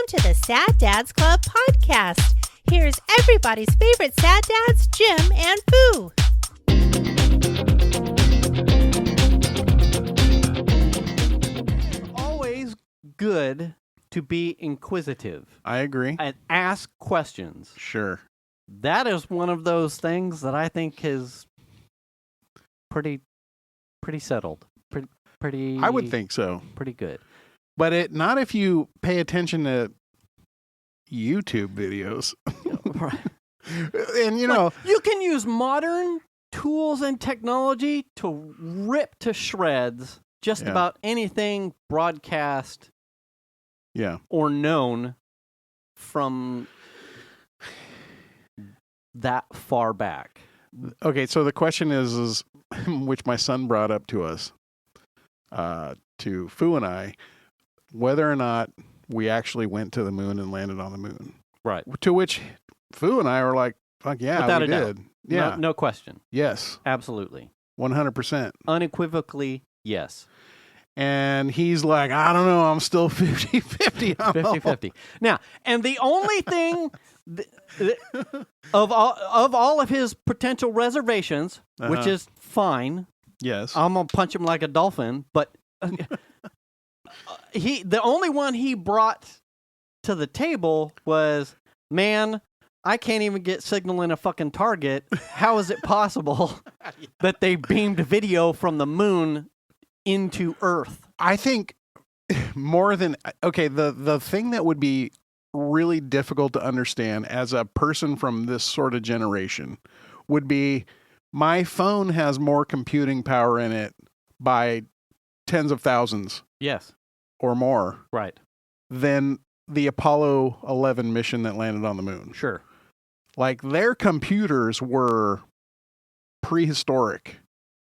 to the Sad Dads Club podcast. Here's everybody's favorite sad dads, Jim and Foo. It's always good to be inquisitive I agree. and ask questions. Sure. That is one of those things that I think is pretty settled. Pretty. I would think so. Pretty good. But not if you pay attention to YouTube videos. Right. And, you know, You can use modern tools and technology to rip to shreds just Yeah. about anything broadcast yeah. or known from that far back. Okay, so the question is which my son brought up to us, to Fu and I, whether or not we actually went to the moon and landed on the moon. Right. To which Fu and I were like, fuck yeah, Without we a doubt. did. Yeah. No question. Yes. Absolutely. 100%. Unequivocally, yes. And he's like, I don't know, I'm still 50-50. 50-50. Now, and the only thing of all of his potential reservations, which Uh-huh. is fine, Yes. I'm gonna punch him like a dolphin, but the only one he brought to the table was, man, I can't even get signal in a fucking Target. How is it possible that they beamed video from the moon into Earth? I think more than the thing that would be really difficult to understand as a person from this sort of generation would be my phone has more computing power in it by tens of thousands Yes. or more Right. than the Apollo 11 mission that landed on the moon. Sure. Like their computers were prehistoric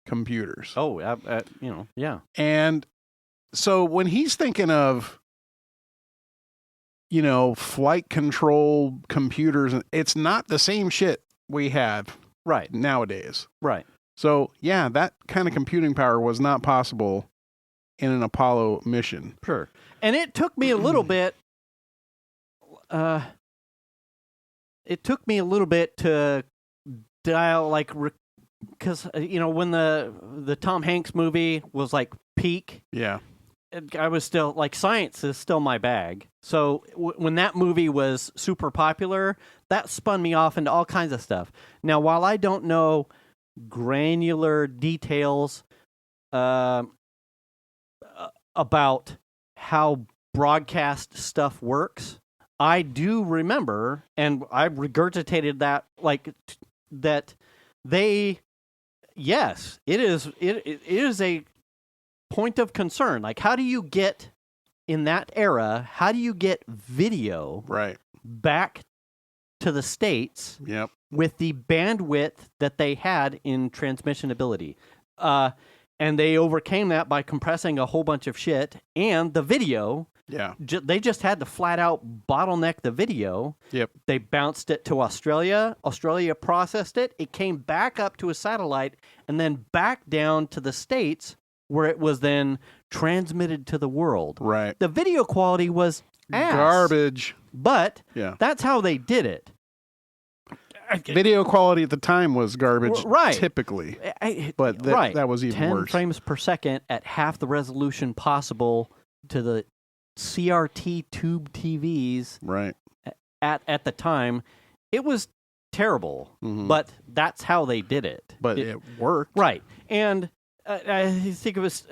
computers. Oh, yeah. And so when he's thinking of, flight control computers, it's not the same shit we have Right. nowadays. Right. So, yeah, that kind of computing power was not possible in an Apollo mission. Sure. And it took me a little bit. It took me a little bit to dial because when the Tom Hanks movie was like peak, Yeah. I was still like science is still my bag. So when that movie was super popular, that spun me off into all kinds of stuff. Now, while I don't know granular details about how broadcast stuff works, I do remember, and I regurgitated that that yes, it is a point of concern. Like, how do you get in that era? How do you get video Right. back to the States Yep. with the bandwidth that they had in transmission ability? And they overcame that by compressing a whole bunch of shit, and the video. Yeah. They just had to flat out bottleneck the video. Yep. They bounced it to Australia. Australia processed it. It came back up to a satellite and then back down to the States, where it was then transmitted to the world. Right. The video quality was ass, Garbage. but Yeah. that's how they did it. Video quality at the time was garbage, Right. typically. But Right. that was even 10 worse. frames per second at half the resolution possible to the CRT tube TVs Right. at the time. It was terrible, Mhm. but that's how they did it. But it worked. Right. And I think it was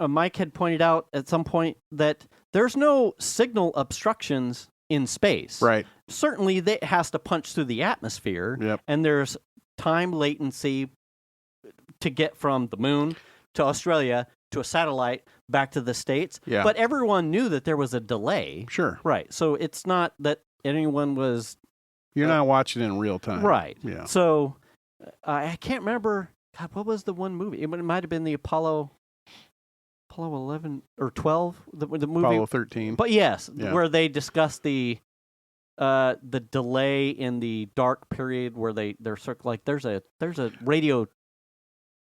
Mike had pointed out at some point that there's no signal obstructions in space. Right. Certainly, it has to punch through the atmosphere, Yep. and there's time latency to get from the moon to Australia to a satellite back to the States. Yeah. But everyone knew that there was a delay. Sure. Right. So it's not that anyone was You're not watching in real time. right. Yeah. So I can't remember. God, what was the one movie? It might have been the Apollo 11 or 12, the movie. Apollo 13. But yes, Yeah. where they discussed the delay in the dark period where they're like there's a radio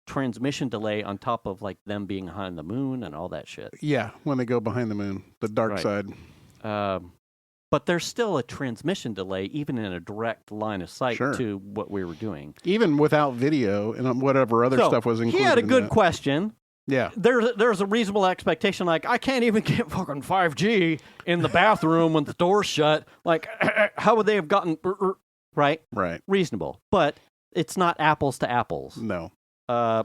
transmission delay on top of like them being behind the moon and all that shit. Yeah, when they go behind the moon, the dark Right. side. But there's still a transmission delay, even in a direct line of sight Sure. to what we were doing. Even without video and whatever other stuff was included. He had a in good that. question. Yeah. There's a reasonable expectation. Like, I can't even get fucking 5G in the bathroom when the door's shut. Like, how would they have gotten... Right? Right. Reasonable. But it's not apples to apples. No. Uh,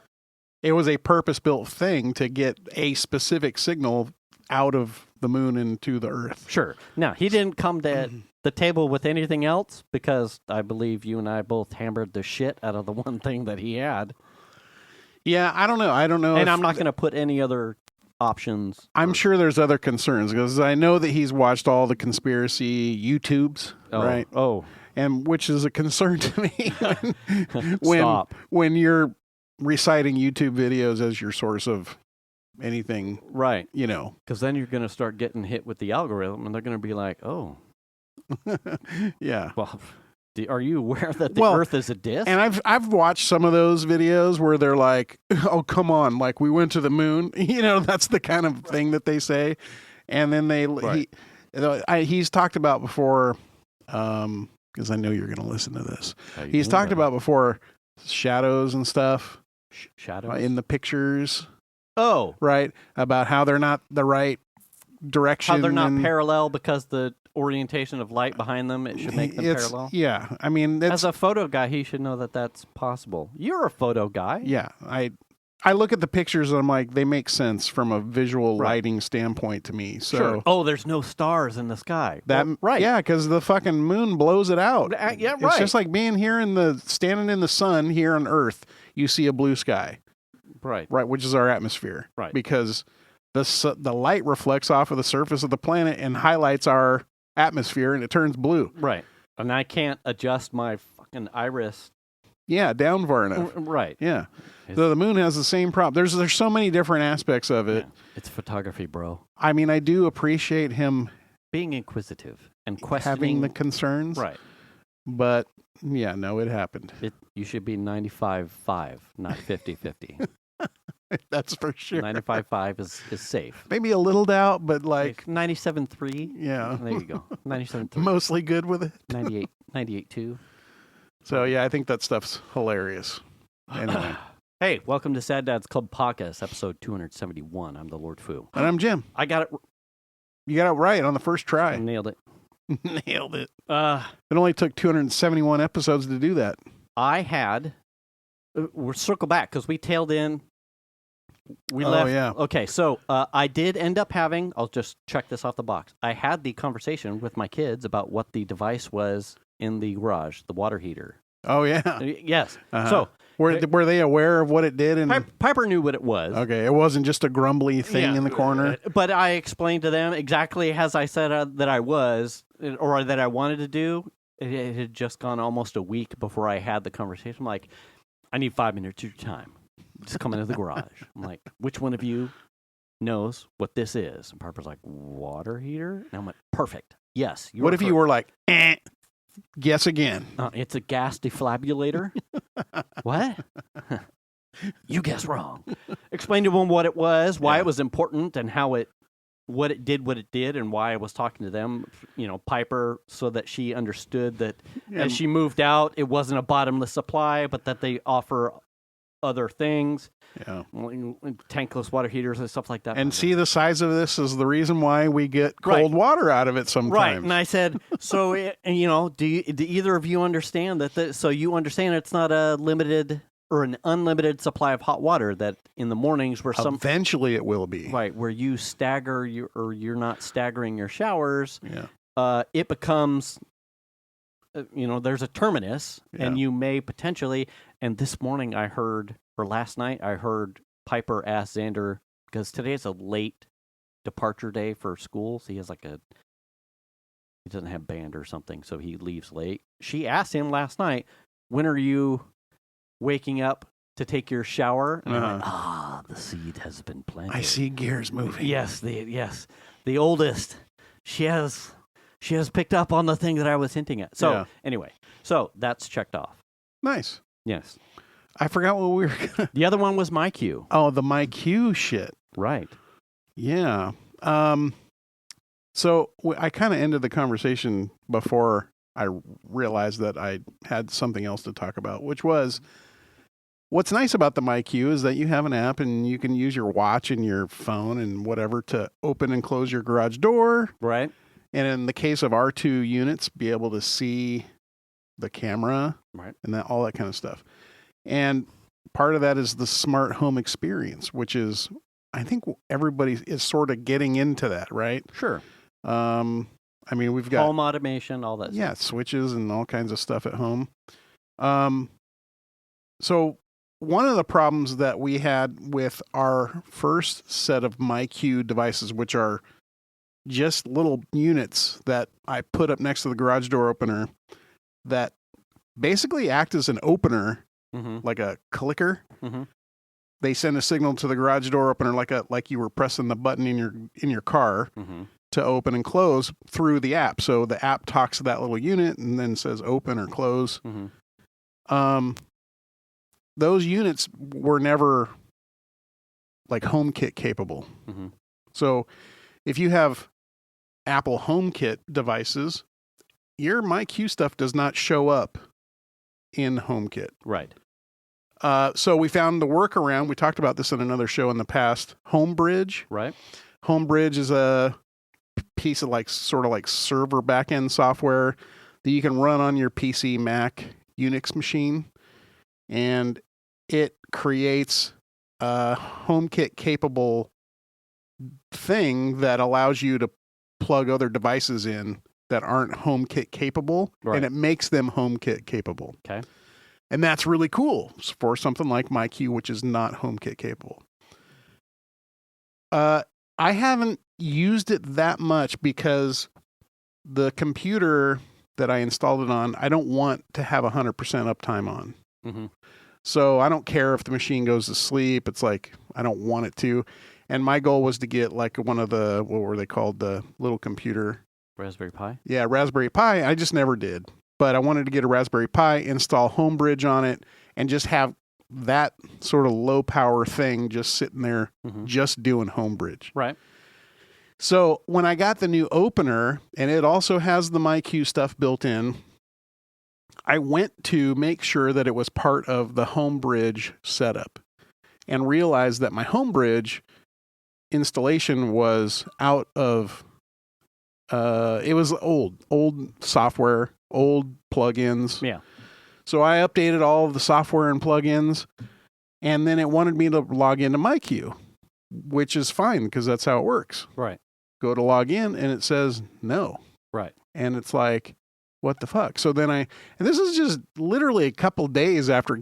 It was a purpose-built thing to get a specific signal out of the moon into the Earth. Sure. Now, he didn't come to the table with anything else because I believe you and I both hammered the shit out of the one thing that he had. Yeah, I don't know. And I'm not going to put any other options. I'm sure there's other concerns because I know that he's watched all the conspiracy YouTubes, right? Oh. And which is a concern to me when Stop. when you're reciting YouTube videos as your source of anything, Right. you know. Because then you're going to start getting hit with the algorithm and they're going to be like, oh, Yeah. well, are you aware that the Well, Earth is a disc? And I've watched some of those videos where they're like, "Oh, come on, like we went to the moon." You know, that's the kind of thing that they say. And then he's talked about before because I know you're going to listen to this. He's talked about before shadows and stuff shadows in the pictures. Oh, Right, about how they're not the right direction. how they're not and parallel because the orientation of light behind them, it should make them parallel. Yeah, I mean, As a photo guy, he should know that that's possible. You're a photo guy. yeah, I look at the pictures and I'm like, they make sense from a visual Right. lighting standpoint to me. So Sure. Oh, there's no stars in the sky. that Well, right. yeah, because the fucking moon blows it out. Yeah, right. It's just like being here standing in the sun here on Earth. You see a blue sky, Right. right, which is our atmosphere, Right. because the light reflects off of the surface of the planet and highlights our atmosphere, and it turns blue. Right. And I can't adjust my fucking iris. Yeah, down far enough. Right. Yeah. It's- So the moon has the same problem. There's so many different aspects of it. Yeah. It's photography, bro. I mean, I do appreciate him Being inquisitive and questioning. having the concerns. Right. But yeah, no, it happened. You should be 95-5, not 50-50. That's for sure. 95-5 is safe. Maybe a little doubt, but like, 97-3. yeah, There you go. 97-3. mostly good with it. 98-2. So yeah, I think that stuff's hilarious. Anyway, Hey, welcome to Sad Dad's Club Podcast, episode 271. I'm the Lord Fu. and I'm Jim. I got it. You got it right on the first I try. nailed it. Nailed it. Uh, It only took 271 episodes to do that. I had. We'll circle back because we tailed in. We Oh, left. yeah. Okay, so I did end up having. I'll just check this off the box. I had the conversation with my kids about what the device was in the garage, the water heater. Oh yeah. Yes. Uh-huh. So Were they aware of what it did? And Piper knew what it was. okay, it wasn't just a grumbly thing in the corner. But I explained to them exactly as I said that I was, or that I wanted to do. It had just gone almost a week before I had the conversation. I'm like, I need 5 minutes of your time. Just come into the garage. I'm like, which one of you knows what this is? And Piper's like, water heater? And I'm like, perfect. Yes. What if you were like, guess again? It's a gas deflabbulator. What? You guessed wrong. Explain to them what it was, why Yeah. it was important, and what it did, and why I was talking to them. Piper, so that she understood that as she moved out, it wasn't a bottomless supply, but that they offer other things, Yeah. tankless water heaters and stuff like that. And see, the size of this is the reason why we get cold Right. water out of it sometimes. Right, and I said, so, do either of you understand that? So you understand it's not a limited or an unlimited supply of hot water. That in the mornings where Eventually it will be. right where you stagger you're not staggering your showers, Yeah. it becomes. There's a terminus, and Yeah. you may potentially. And this morning last night I heard Piper ask Xander, because today is a late departure day for school. So he doesn't have band or something, so he leaves late. She asked him last night, when are you waking up to take your shower? And I'm like, the seed has been planted. I see gears moving. Yes, the oldest. She has picked up on the thing that I was hinting at. So anyway, that's checked off. Nice. Yes. I forgot what we were gonna... The other one was my cue. Oh, the MyQ shit. Right. Yeah. So I kind of ended the conversation before I realized that I had something else to talk about, which was what's nice about the MyQ is that you have an app and you can use your watch and your phone and whatever to open and close your garage door. Right. And in the case of R2 units, be able to see the camera, right, and all that kind of stuff. And part of that is the smart home experience, which is, I think everybody is sort of getting into that, right? Sure. I mean, we've got home automation, all that. Yeah, switches and all kinds of stuff at home. So one of the problems that we had with our first set of MyQ devices, which are just little units that I put up next to the garage door opener that basically act as an opener, like a clicker. They send a signal to the garage door opener like you were pressing the button in your car to open and close through the app. So the app talks to that little unit and then says open or close. Those units were never like HomeKit capable. So if you have Apple HomeKit devices, your MyQ stuff does not show up in HomeKit. Right. So we found the workaround. We talked about this in another show in the past. Homebridge. Right. Homebridge is a piece of sort of like server backend software that you can run on your PC, Mac, Unix machine, and it creates a HomeKit capable thing that allows you to plug other devices in that aren't HomeKit capable, and it makes them HomeKit capable. Okay. And that's really cool for something like MyQ, which is not HomeKit capable. I haven't used it that much because the computer that I installed it on, I don't want to have 100% uptime on. So I don't care if the machine goes to sleep. It's like, I don't want it to. And my goal was to get like one of the, what were they called? The little computer. Raspberry Pi? Yeah, Raspberry Pi. I just never did. But I wanted to get a Raspberry Pi, install Homebridge on it, and just have that sort of low power thing just sitting there, just doing Homebridge. Right. So when I got the new opener, and it also has the MyQ stuff built in, I went to make sure that it was part of the Homebridge setup and realized that my Homebridge installation was out of, it was old software, old plugins. Yeah. So I updated all of the software and plugins, and then it wanted me to log into MyQ, which is fine because that's how it works. Right. Go to log in, and it says no. Right. And it's like, what the fuck? So then and this is just literally a couple days after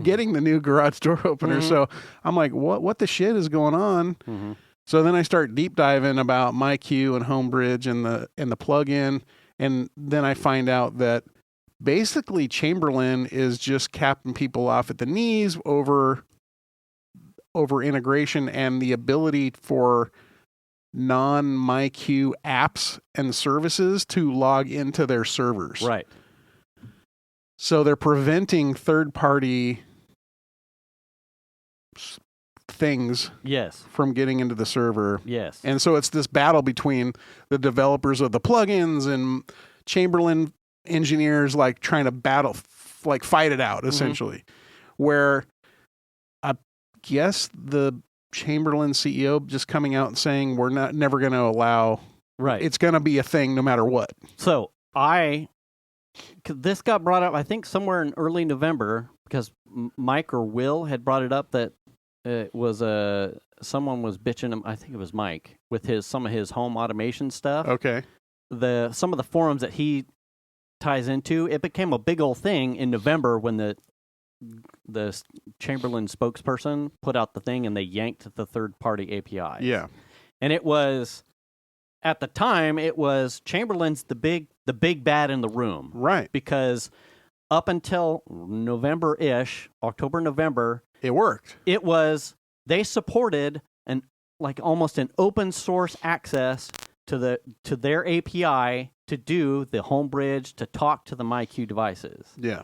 getting the new garage door opener. So I'm like, what the shit is going on? So then I start deep diving about MyQ and Homebridge and the plugin. And then I find out that basically Chamberlain is just capping people off at the knees over integration and the ability for non-MyQ apps and services to log into their servers. Right. So they're preventing third-party things from getting into the server. Yes. And so it's this battle between the developers of the plugins and Chamberlain engineers like trying to fight it out essentially. Where I guess the Chamberlain CEO just coming out and saying we're never going to allow, it's going to be a thing no matter what. So this got brought up I think somewhere in early November because Mike or Will had brought it up that it was someone was bitching him, I think it was Mike, with some of his home automation stuff. Okay. Some of the forums that he ties into, it became a big old thing in November when the Chamberlain spokesperson put out the thing and they yanked the third-party API. Yeah. And it was, at the time, it was Chamberlain's the big bad in the room. Right. Because up until November-ish, October, November, it worked. It was, they supported almost an open source access to their API to do the Homebridge, to talk to the MyQ devices. Yeah.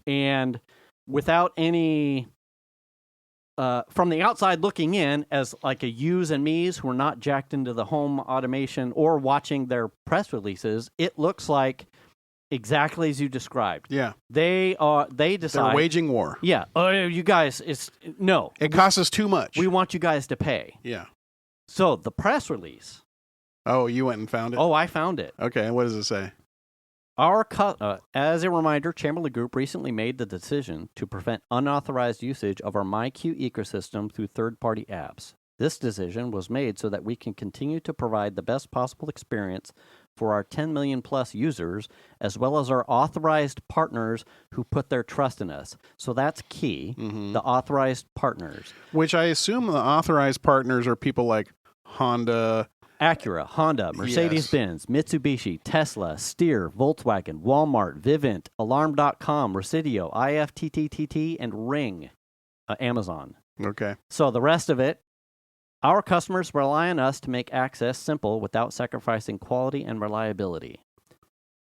And without any from the outside looking in, as like a yous and me's who are not jacked into the home automation or watching their press releases, it looks like exactly as you described. Yeah. They decide. They're waging war. Yeah. Oh, you guys, It costs us too much. We want you guys to pay. Yeah. So the press release. Oh, you went and found it? Oh, I found it. Okay. What does it say? As a reminder, Chamberlain Group recently made the decision to prevent unauthorized usage of our MyQ ecosystem through third-party apps. This decision was made so that we can continue to provide the best possible experience for our 10 million plus users, as well as our authorized partners who put their trust in us. So that's key, the authorized partners. Which I assume the authorized partners are people like Honda, Acura, Honda, Mercedes-Benz, Mitsubishi, Tesla, Steer, Volkswagen, Walmart, Vivint, Alarm.com, Residio, IFTTT, and Ring, Amazon. Okay. So the rest of it, our customers rely on us to make access simple without sacrificing quality and reliability.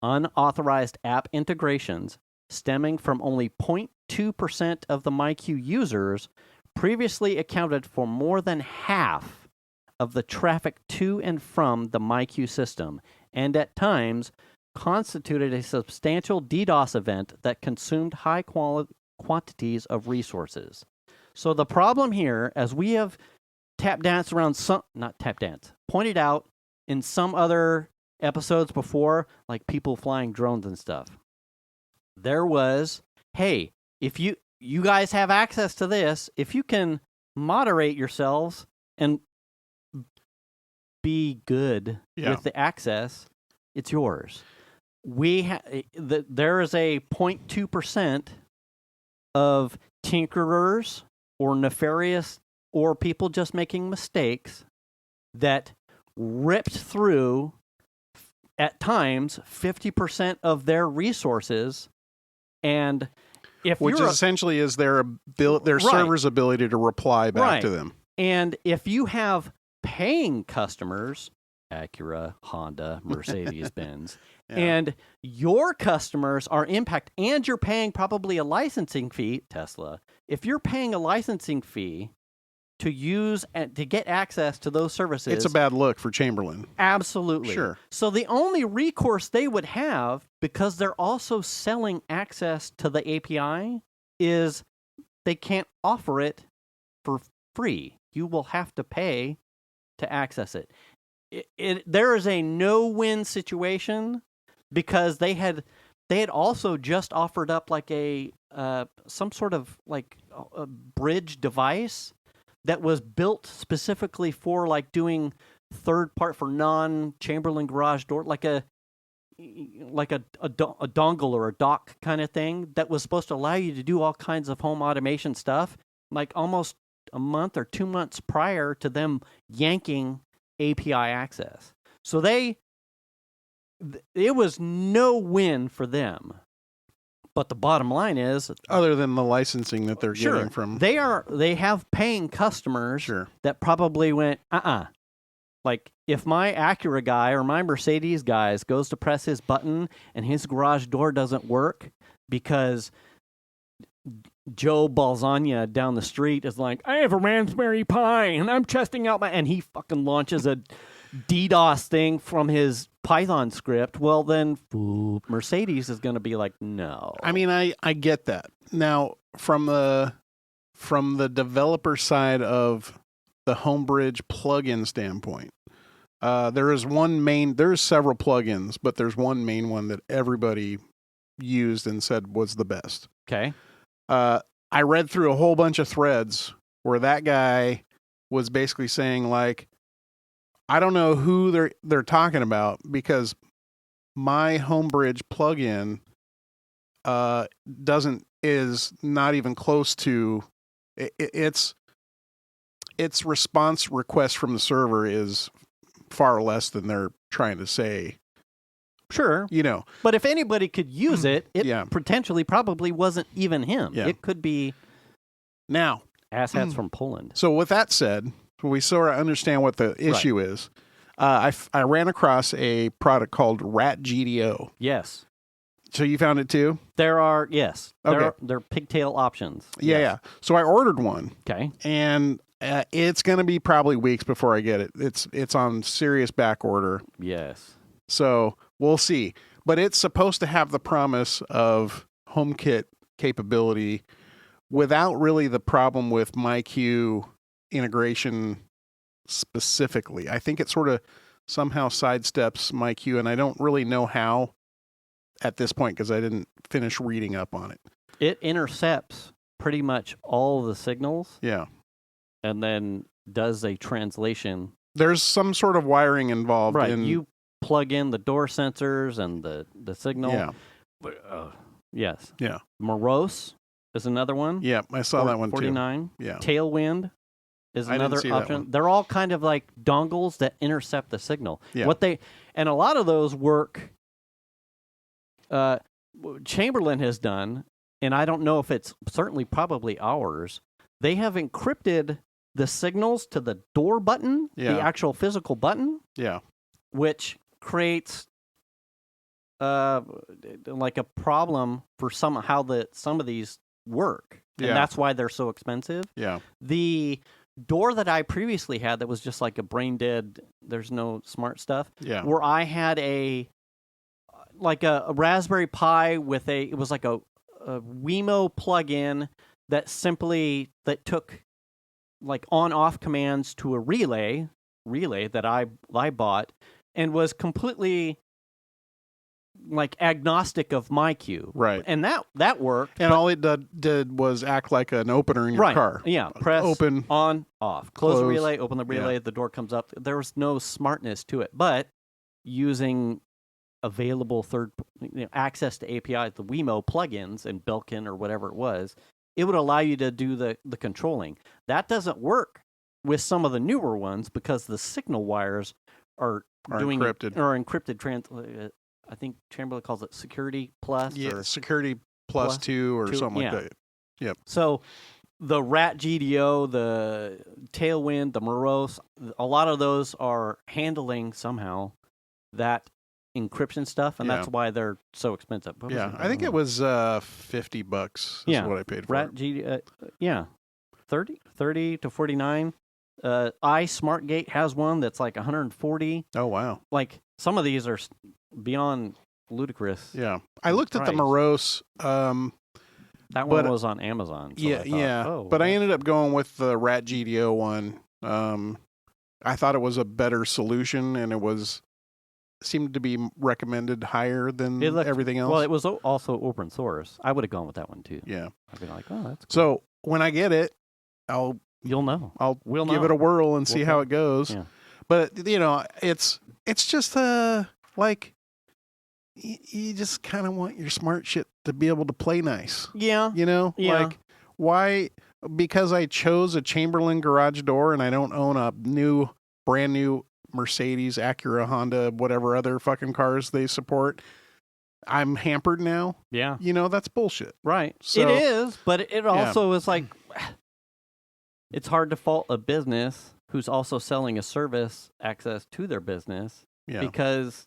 Unauthorized app integrations stemming from only 0.2% of the MyQ users previously accounted for more than half of the traffic to and from the MyQ system, and at times constituted a substantial DDoS event that consumed high quantities of resources. So the problem here, as we have pointed out in some other episodes before, like people flying drones and stuff, there was, hey, if you guys have access to this, if you can moderate yourselves and be good with the access, it's yours. There is a 0.2% of tinkerers or nefarious or people just making mistakes that ripped through, at times, 50% of their resources. And which essentially is their server's ability to reply back to them. And if you have paying customers, Acura, Honda, Mercedes-Benz, and your customers are impacted, and you're paying probably a licensing fee, Tesla, if you're paying a licensing fee to use and to get access to those services, it's a bad look for Chamberlain. Absolutely. Sure. So the only recourse they would have, because they're also selling access to the API, is they can't offer it for free. You will have to pay to access it. There is a no-win situation because they had also just offered up like a some sort of like a bridge device that was built specifically for like doing third part for non-Chamberlain garage door, like a dongle or a dock kind of thing that was supposed to allow you to do all kinds of home automation stuff, like almost a month or 2 months prior to them yanking API access. So it was no win for them. But the bottom line is, other than the licensing that they're getting from, they have paying customers that probably went, Like if my Acura guy or my Mercedes guys goes to press his button and his garage door doesn't work because Joe Balzania down the street is like, I have a Raspberry Pi and I'm testing out and he fucking launches a DDoS thing from his Python script. Well, then Mercedes is going to be like, no. I mean, I get that. Now, from the developer side of the Homebridge plugin standpoint, there's several plugins, but there's one main one that everybody used and said was the best. Okay. I read through a whole bunch of threads where that guy was basically saying like, I don't know who they're talking about because my Homebridge plugin is not even close to its response request from the server is far less than they're trying to say. Sure. You know. But if anybody could use it, potentially probably wasn't even him. Yeah. It could be now asshats from Poland. So with that said, we sort of understand what the issue is. I ran across a product called Rat GDO. Yes. So you found it too? There are, yes. Okay. There are pigtail options. Yeah, Yes. yeah. So I ordered one, Okay. and it's going to be probably weeks before I get it. It's on serious back order. Yes. So we'll see. But it's supposed to have the promise of HomeKit capability without really the problem with MyQ integration specifically. I think it sort of somehow sidesteps MyQ, and I don't really know how at this point because I didn't finish reading up on it. It intercepts pretty much all the signals Yeah. and then does a translation. There's some sort of wiring involved. Right. In, You plug in the door sensors and the signal. Yeah. Yes. Yeah. Morose is another one. Yeah, I saw that one 49. too. Yeah. Tailwind is I didn't another see that option. one. They're all kind of like dongles that intercept the signal. Yeah. And a lot of those work. Chamberlain has done, and I don't know if it's certainly probably ours. They have encrypted the signals to the door button, Yeah. the actual physical button, Yeah. which creates like a problem for some of these work, and Yeah. that's why they're so expensive. Yeah. The door that I previously had that was just like a brain dead, there's no smart stuff, Yeah. where I had a Raspberry Pi with it was like a Wemo plug-in that took like on-off commands to a relay that I bought, and was completely like agnostic of MyQ. Right. And that worked. And all it did was act like an opener in your Right. car. Yeah. Press Open. on, off. Close the Close. relay, open the relay, the door comes up. There was no smartness to it. But using available access to APIs, the Wemo plugins and Belkin or whatever it was, it would allow you to do the controlling. That doesn't work with some of the newer ones because the signal wires are doing encrypted. or encrypted I think Chamberlain calls it Security Plus. Yeah, or Security plus 2 or two, something yeah. like that. Yep. So the Rat GDO, the Tailwind, the Morose, a lot of those are handling somehow that encryption stuff, and Yeah. that's why they're so expensive. What was Yeah. it? I think it was $50 is Yeah. what I paid for Rat it. GDO, yeah, 30 to 49. iSmartGate has one that's like 140. Oh, wow. Like some of these are beyond ludicrous. Yeah. I looked at the Price. Morose. That one But- was on Amazon. So Yeah, I thought, yeah. oh, But I well, ended up going with the Rat GDO one. I thought it was a better solution, and it seemed to be recommended higher than It looked- everything else. well, it was also open source. I would have gone with that one too. yeah. I'd be like, oh, that's cool. So when I get it, You'll know. We'll know. give it a whirl and see We'll how tell. it goes. Yeah. But it's just like you just kind of want your smart shit to be able to play nice. Yeah. Yeah. Like why? Because I chose a Chamberlain garage door and I don't own a brand new Mercedes, Acura, Honda, whatever other fucking cars they support. I'm hampered now. Yeah. That's bullshit. Right. So- it is, but it also is like it's hard to fault a business who's also selling a service access to their business Yeah. because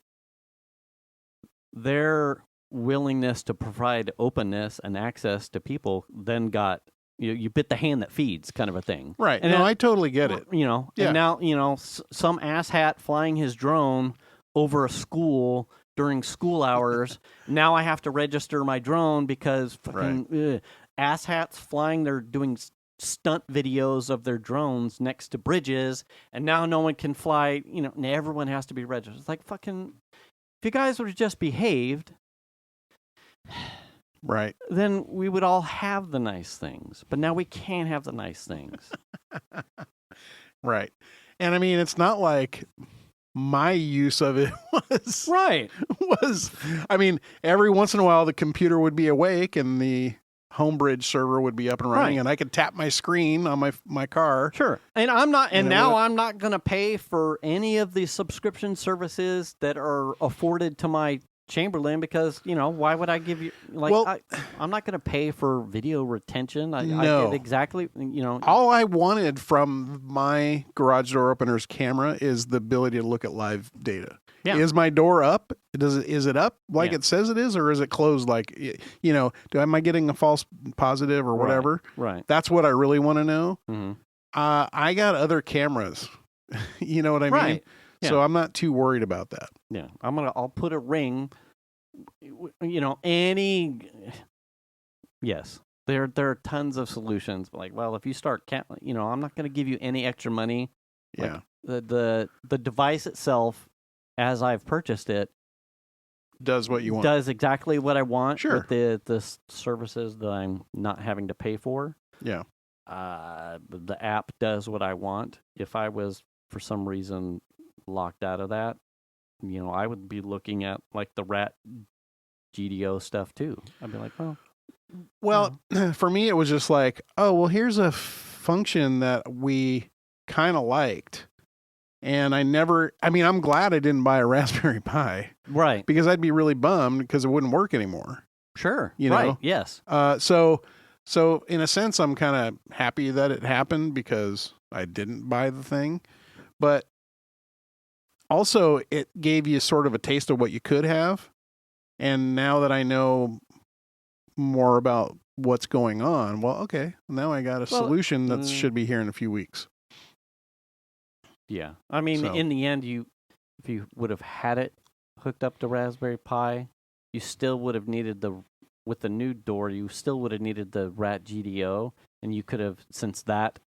their willingness to provide openness and access to people then got you bit the hand that feeds kind of a thing. Right. And I totally get it. Yeah. And now, some asshat flying his drone over a school during school hours. Now I have to register my drone because fucking asshats flying, they're doing stunt videos of their drones next to bridges, and now no one can fly, and everyone has to be registered. It's like, fucking, if you guys would have just behaved, Right. then we would all have the nice things. But now we can't have the nice things. Right. And I mean, it's not like my use of it was, I mean, every once in a while the computer would be awake and the Homebridge server would be up and running, and I could tap my screen on my car. Sure. And I'm not, and now I'm not going to pay for any of the subscription services that are afforded to my Chamberlain because, why would I give you, I'm not going to pay for video retention. I get exactly, All I wanted from my garage door opener's camera is the ability to look at live data. Yeah. Is my door up? Is it up like it says it is, or is it closed? Like, am I getting a false positive or whatever? Right. That's what I really want to know. Mm-hmm. I got other cameras. You know what I mean? Yeah. So I'm not too worried about that. Yeah. I'll put a ring, yes. There are tons of solutions. Like, well, if you start, I'm not going to give you any extra money. Yeah. Like the device itself, as I've purchased it, does what you want. Does exactly what I want. Sure. With the services that I'm not having to pay for. Yeah. The app does what I want. If I was for some reason locked out of that, I would be looking at like the rat GDO stuff too. I'd be like, well, for me, it was just like, oh, well, here's a function that we kind of liked. And I'm glad I didn't buy a Raspberry Pi. Right. Because I'd be really bummed because it wouldn't work anymore. Sure. You know? Right. Yes. So in a sense, I'm kind of happy that it happened because I didn't buy the thing. But also, it gave you sort of a taste of what you could have. And now that I know more about what's going on, well, okay, now I got a solution that should be here in a few weeks. Yeah. I mean, in the end, if you would have had it hooked up to Raspberry Pi, you still would have needed with the new door, you still would have needed the RAT GDO, and you could have, since that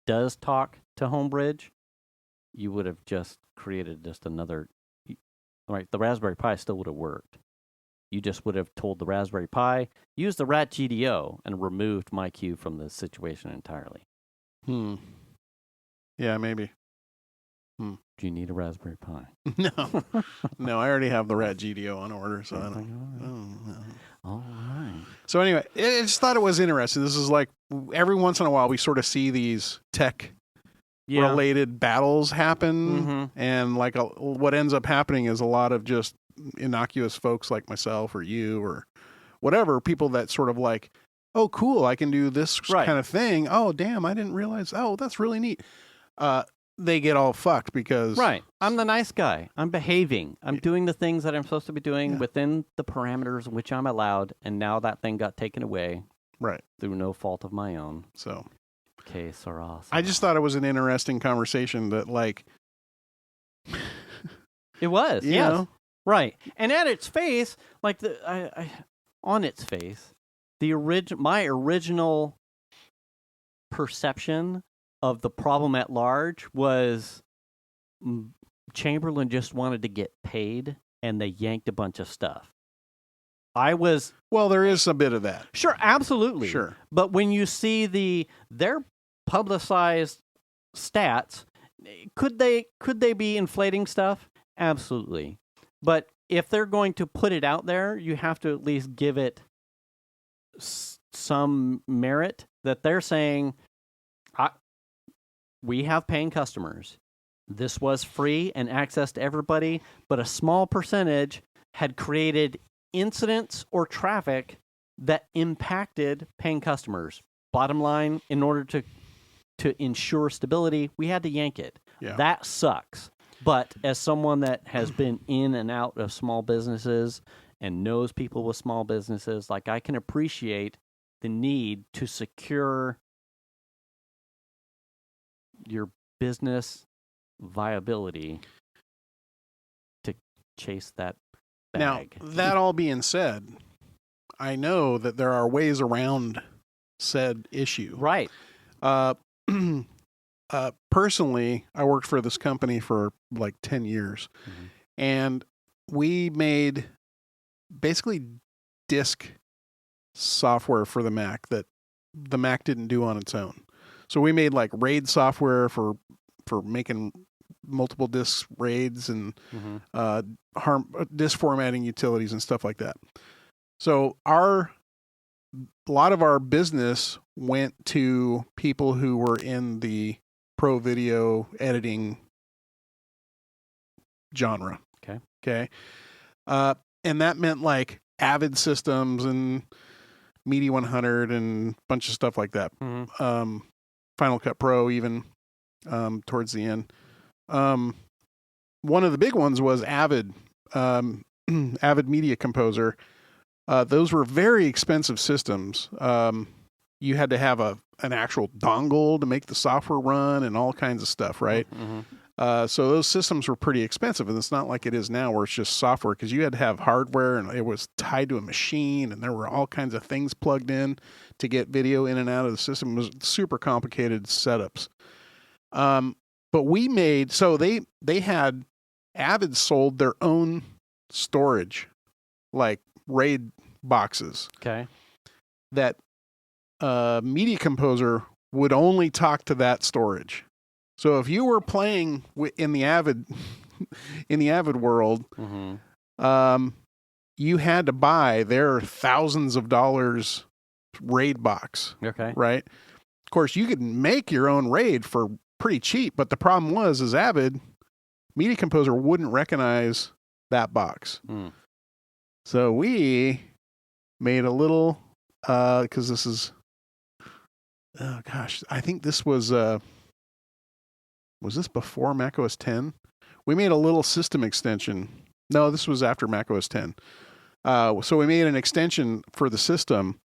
does talk to Homebridge, you would have just created just another, right, the Raspberry Pi still would have worked. You just would have told the Raspberry Pi, use the RAT GDO, and removed MyQ from the situation entirely. Yeah, maybe. Do you need a Raspberry Pi? No, I already have the RAT GDO on order, so I don't. All right. So anyway, I just thought it was interesting. This is like every once in a while we sort of see these tech related battles happen, and like what ends up happening is a lot of just innocuous folks like myself or you or whatever, people that sort of like, oh, cool, I can do this kind of thing. Oh, damn, I didn't realize. Oh, that's really neat. They get all fucked because... Right. I'm the nice guy. I'm behaving. I'm doing the things that I'm supposed to be doing within the parameters in which I'm allowed, and now that thing got taken away. Right. Through no fault of my own. So... Okay, Sarah. I just thought it was an interesting conversation that, like... It was, you yes. know? Right. And at its face, like, on its face, my original perception of the problem at large was Chamberlain just wanted to get paid, and they yanked a bunch of stuff. Well, there is a bit of that. Sure, absolutely. Sure. But when you see their publicized stats, could they be inflating stuff? Absolutely. But if they're going to put it out there, you have to at least give it some merit that they're saying, we have paying customers. This was free and access to everybody, but a small percentage had created incidents or traffic that impacted paying customers. Bottom line, in order to ensure stability, we had to yank it. Yeah. That sucks. But as someone that has been in and out of small businesses and knows people with small businesses, like, I can appreciate the need to secure your business viability to chase that bag. Now, that all being said, I know that there are ways around said issue. Right. Personally, I worked for this company for like 10 years, and we made basically disk software for the Mac that the Mac didn't do on its own. So we made like RAID software for making multiple disk RAIDs and disk formatting utilities and stuff like that. So a lot of our business went to people who were in the pro video editing genre. Okay. And that meant like Avid systems and Media 100 and a bunch of stuff like that. Final Cut Pro even towards the end. One of the big ones was Avid. Avid Media Composer, those were very expensive systems. You had to have an actual dongle to make the software run and all kinds of stuff, right? So those systems were pretty expensive, and it's not like it is now where it's just software, because you had to have hardware and it was tied to a machine and there were all kinds of things plugged in to get video in and out of the system. It was super complicated setups. But we made, so they had, Avid sold their own storage, like RAID boxes. Okay. That Media Composer would only talk to that storage. So if you were playing in the Avid world, you had to buy their thousands of dollars RAID box. Okay. Right. Of course, you could make your own RAID for pretty cheap, but the problem is Avid Media Composer wouldn't recognize that box. So we made a little, because this is, oh gosh, I think this was this before macOS 10? We made a little system extension. No, this was after macOS 10. So we made an extension for the system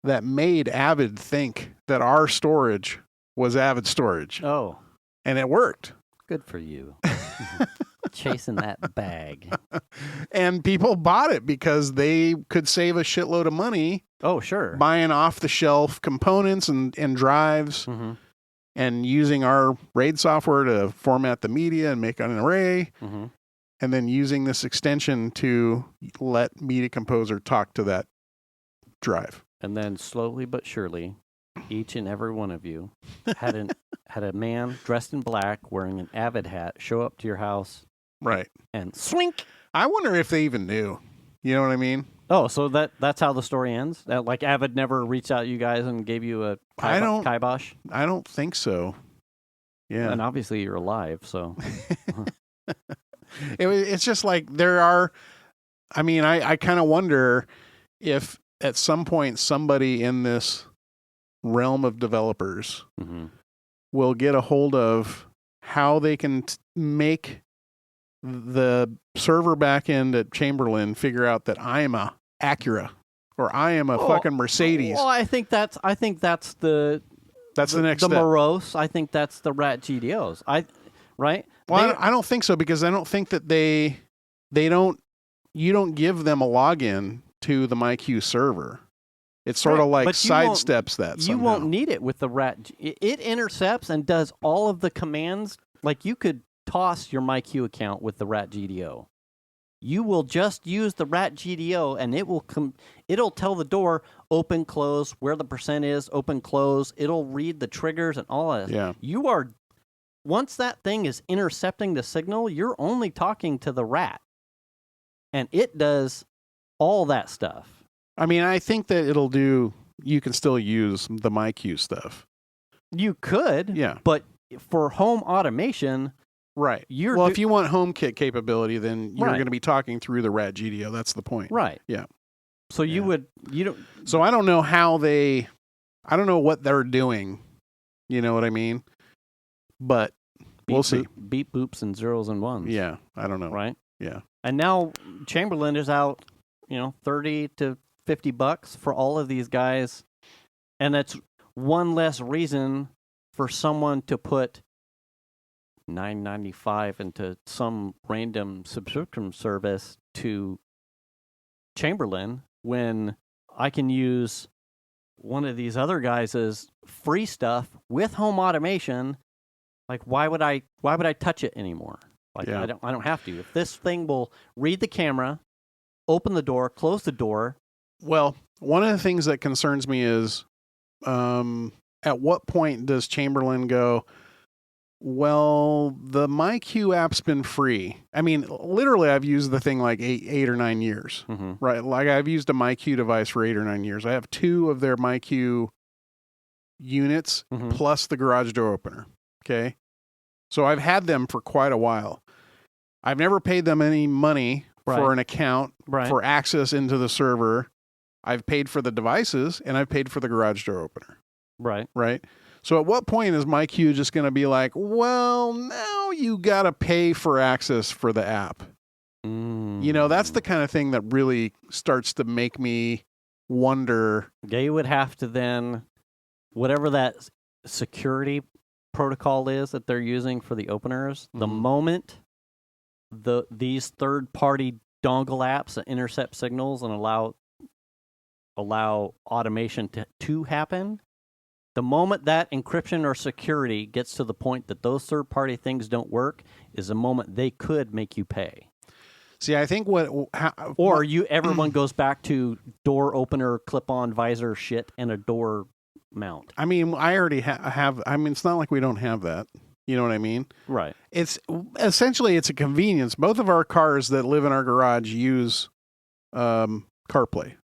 that made Avid think that our storage was Avid storage. Oh. And it worked. Good for you. Chasing that bag. And people bought it because they could save a shitload of money. Oh, sure. Buying off-the-shelf components and drives. And using our RAID software to format the media and make an array, and then using this extension to let Media Composer talk to that drive. And then slowly but surely, each and every one of you had a man dressed in black wearing an Avid hat show up to your house. Right. And swink. I wonder if they even knew. You know what I mean? Oh, so that's how the story ends? Like Avid never reached out to you guys and gave you a kibosh? I don't think so. Yeah. And obviously you're alive, so. It's just like there are, I mean, I kind of wonder if at some point somebody in this realm of developers will get a hold of how they can make the server backend at Chamberlain figure out that I am a Acura or I am a fucking Mercedes. Well, I think that's the next step. Morose. I think that's the rat GDOs. Right? Well, I don't think so, because I don't think that you don't give them a login to the MyQ server. It sort of like sidesteps that somehow. You won't need it with the rat. It intercepts and does all of the commands. Like you could toss your MyQ account with the rat GDO. You will just use the rat GDO and it'll tell the door open, close, where the percent is, open, close. It'll read the triggers and all that. Yeah. Once that thing is intercepting the signal, you're only talking to the rat. And it does all that stuff. I mean, I think that you can still use the MyQ stuff. You could. Yeah. But for home automation, right. If you want HomeKit capability, then you're going to be talking through the rat GDO. That's the point. Right. Yeah. So So I don't know I don't know what they're doing. You know what I mean? But we'll see. Beep boops and zeros and ones. Yeah. I don't know. Right. Yeah. And now Chamberlain is out, $30 to $50 for all of these guys. And that's one less reason for someone to put $9.95 into some random subscription service to Chamberlain when I can use one of these other guys' free stuff with home automation. Like, why would I touch it anymore? Like, I don't have to. If this thing will read the camera, open the door, close the door. Well, one of the things that concerns me is, at what point does Chamberlain go, well, the MyQ app's been free. I mean, literally, I've used the thing like eight or 9 years, right? Like I've used a MyQ device for 8 or 9 years. I have 2 of their MyQ units plus the garage door opener. Okay. So I've had them for quite a while. I've never paid them any money for an account for access into the server. I've paid for the devices and I've paid for the garage door opener. Right. Right. So at what point is MyQ just going to be like, well, now you got to pay for access for the app? You You know, that's the kind of thing that really starts to make me wonder. They would have to then, whatever that security protocol is that they're using for the openers, the moment these third-party dongle apps that intercept signals and allow automation to happen, the moment that encryption or security gets to the point that those third-party things don't work is the moment they could make you pay. See, I think everyone goes back to door opener, clip-on visor shit and a door mount. I mean, I already have. I mean, it's not like we don't have that. You know what I mean? Right. It's essentially it's a convenience. Both of our cars that live in our garage use CarPlay.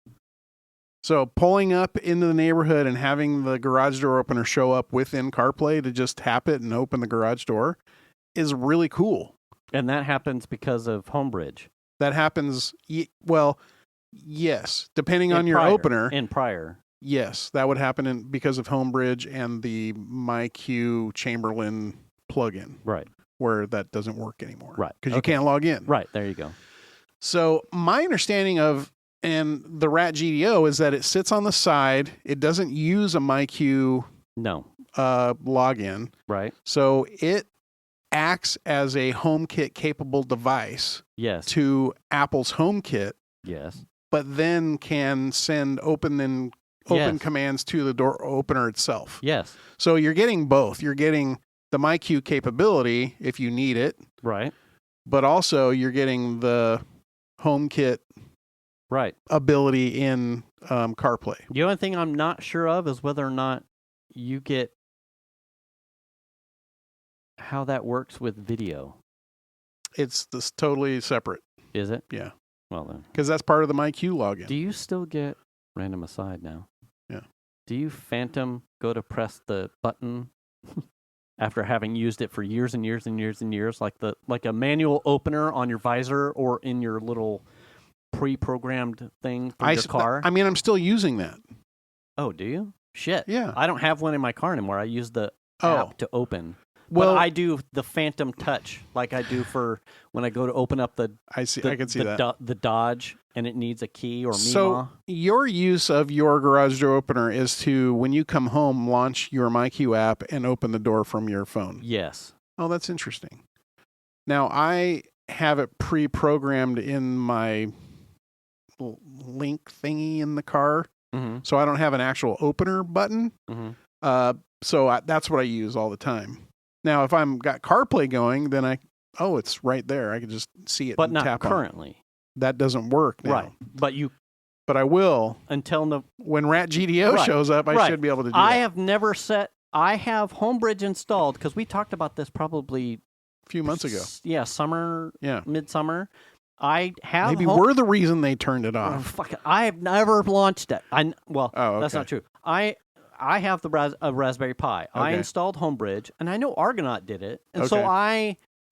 So pulling up into the neighborhood and having the garage door opener show up within CarPlay to just tap it and open the garage door is really cool. And that happens because of Homebridge. That happens, well, yes, depending on your opener. In prior. Yes, that would happen because of Homebridge and the MyQ Chamberlain plugin. Right. Where that doesn't work anymore. Right. Because you can't log in. Right, there you go. So my understanding of the Rat GDO is that it sits on the side. It doesn't use a MyQ login. Right. So it acts as a HomeKit capable device to Apple's HomeKit. Yes. But then can send open commands to the door opener itself. Yes. So you're getting both. You're getting the MyQ capability if you need it. Right. But also you're getting the HomeKit ability in CarPlay. The only thing I'm not sure of is whether or not you get how that works with video. It's totally separate. Is it? Yeah. Well then. Because that's part of the MyQ login. Do you still get, random aside now, do you phantom go to press the button after having used it for years and years and years and years, like a manual opener on your visor or in your little pre-programmed thing for your car? I mean, I'm still using that. Oh, do you? Shit. Yeah. I don't have one in my car anymore. I use the app to open. Well, but I do the phantom touch like I do for when I go to open up the I can see that. The Dodge and it needs a key or So your use of your garage door opener is to, when you come home, launch your MyQ app and open the door from your phone. Yes. Oh, that's interesting. Now, I have it pre-programmed in my link thingy in the car, so I don't have an actual opener button. So that's what I use all the time. Now, if I'm got CarPlay going, then it's right there. I can just see it. But and not tap currently. On it. That doesn't work now. Right. But I will until when Rat GDO shows up. I should be able to do that. I have Homebridge installed because we talked about this probably a few months ago. Yeah, summer. Yeah, midsummer. I have we're the reason they turned it off. Oh, fuck it. I have never launched it. That's not true. I have a Raspberry Pi. Okay. I installed Homebridge, and I know Argonaut did it. And so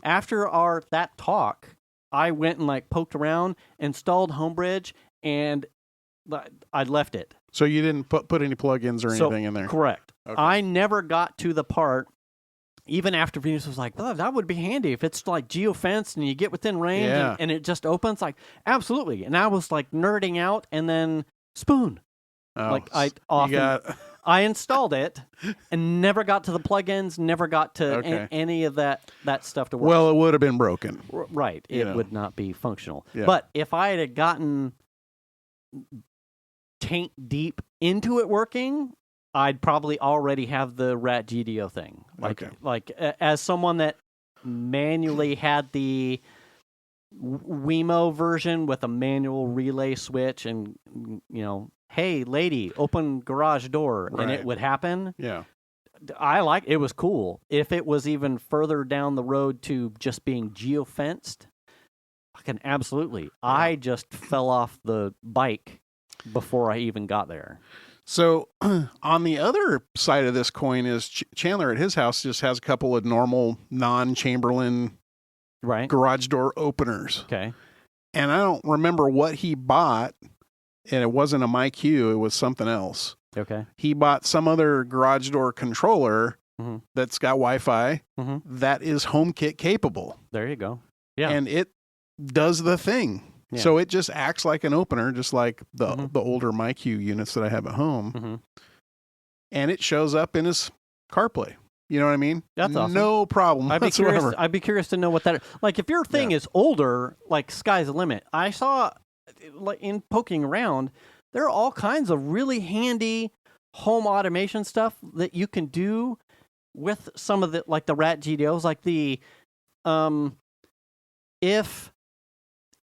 after that talk, I went and poked around, installed Homebridge, and I left it. So you didn't put any plugins or anything in there? Correct. Okay. I never got to the part, even after Venus was like, oh, that would be handy if it's geofenced and you get within range and it just opens. Absolutely. And I was nerding out, and then Spoon. Oh, I installed it and never got to the plugins, never got to any of that stuff to work. Well, it would have been broken. Right. It would not be functional. Yeah. But if I had gotten tank deep into it working, I'd probably already have the Rat GDO thing. As someone that manually had the Wemo version with a manual relay switch and, hey, lady, open garage door, and it would happen. Yeah. It was cool. If it was even further down the road to just being geofenced, fucking absolutely. Yeah. I just fell off the bike before I even got there. So on the other side of this coin is Chandler at his house just has a couple of normal non-Chamberlain garage door openers. Okay. And I don't remember what he bought. And it wasn't a MyQ, it was something else. Okay. He bought some other garage door controller that's got Wi-Fi that is HomeKit capable. There you go. Yeah. And it does the thing. Yeah. So it just acts like an opener, just like the Mhm. the older MyQ units that I have at home. Mhm. And it shows up in his CarPlay. You know what I mean? That's awesome. No problem I'd be whatsoever. curious. I'd be curious to know what that. Like, if your thing is older, like sky's the limit. I saw, like, in poking around, there are all kinds of really handy home automation stuff that you can do with some of the, like the rat GDOs, like the, if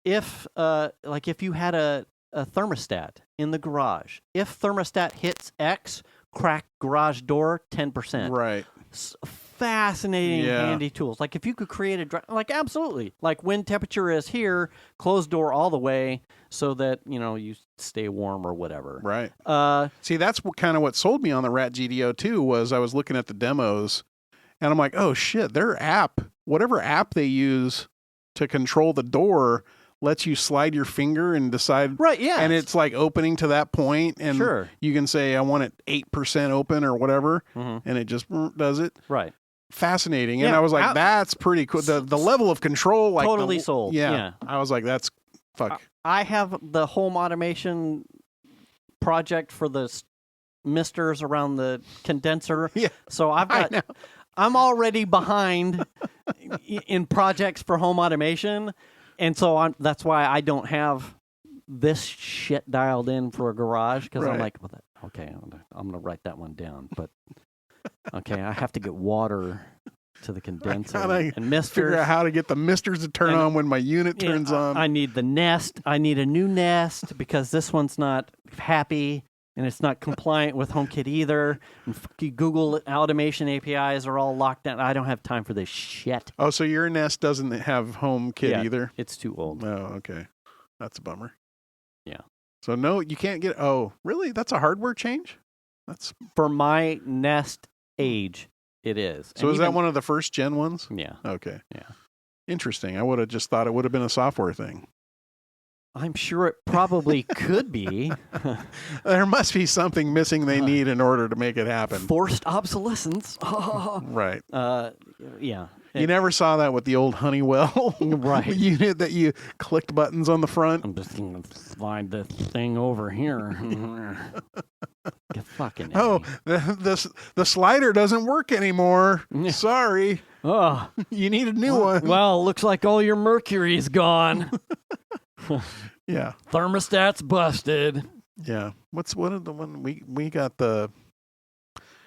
you had a thermostat in the garage, if thermostat hits X, crack garage door 10%. Right. Fascinating, handy tools. Like if you could create like absolutely, like when temperature is here, close door all the way so that you stay warm or whatever. Right. Uh, See, that's kind of what sold me on the Rat GDO too. Was I was looking at the demos, and I'm like, oh shit, their app, whatever app they use to control the door, lets you slide your finger and decide. Right. Yeah. And it's like opening to that point, and sure, you can say I want it 8% open or whatever, mm-hmm. and it just does it. Right. Fascinating. And Yeah, I was like, that's pretty cool. The level of control, like totally sold. Yeah. I was like, that's fuck. I have the home automation project for the misters around the condenser. Yeah. So I'm already behind in projects for home automation. And so that's why I don't have this shit dialed in for a garage, because I'm like, okay, I'm going to write that one down. But okay, I have to get water to the condenser and misters. Figure out how to get the misters to turn on when my unit turns on. I need the nest. I need a new nest because this one's not happy and it's not compliant with HomeKit either. And Google automation APIs are all locked down. I don't have time for this shit. Oh, so your Nest doesn't have HomeKit either? It's too old. Oh, okay. That's a bummer. Yeah. So no, you can't get. Oh, really? That's a hardware change? That's for my Nest age. It is. So is that one of the first gen ones? Yeah. Okay. Yeah. Interesting. I would have just thought it would have been a software thing. I'm sure it probably could be. There must be something missing they need in order to make it happen. Forced obsolescence. Right. Yeah. You never saw that with the old Honeywell right. unit that you clicked buttons on the front. I'm just going to slide this thing over here. Get fucking the slider doesn't work anymore. Sorry. Oh, you need a new one. Well, looks like all your mercury's gone. Yeah. Thermostat's busted. Yeah. What are the one we got the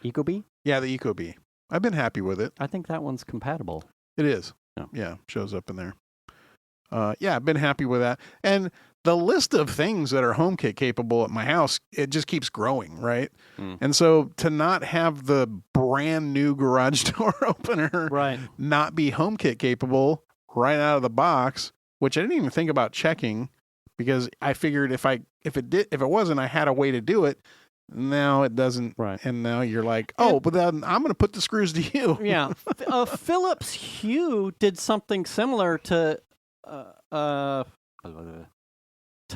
Ecobee? Yeah, the Ecobee. I've been happy with it. I think that one's compatible. It is. Yeah, shows up in there. Yeah, I've been happy with that. And the list of things that are HomeKit capable at my house, it just keeps growing, right? And so to not have the brand new garage door opener not be HomeKit capable right out of the box, which I didn't even think about checking, because I figured if it wasn't, I had a way to do it. Now it doesn't, and now you're like, but then I'm going to put the screws to you. Yeah, Philips Hue did something similar to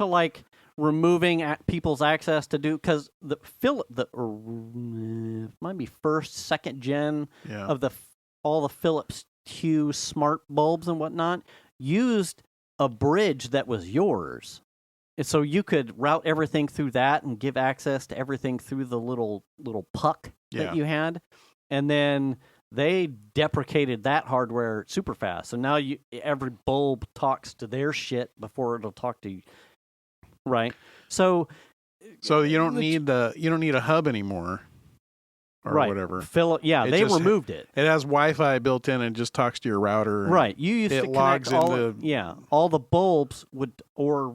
like removing people's access to do, because might be first, second gen of all the Philips Hue smart bulbs and whatnot used a bridge that was yours. So you could route everything through that and give access to everything through the little puck that you had. And then they deprecated that hardware super fast. So now every bulb talks to their shit before it'll talk to you. Right. So you don't need a hub anymore. Or whatever. They removed it. It has Wi-Fi built in and just talks to your router. Right. You used to connect all the bulbs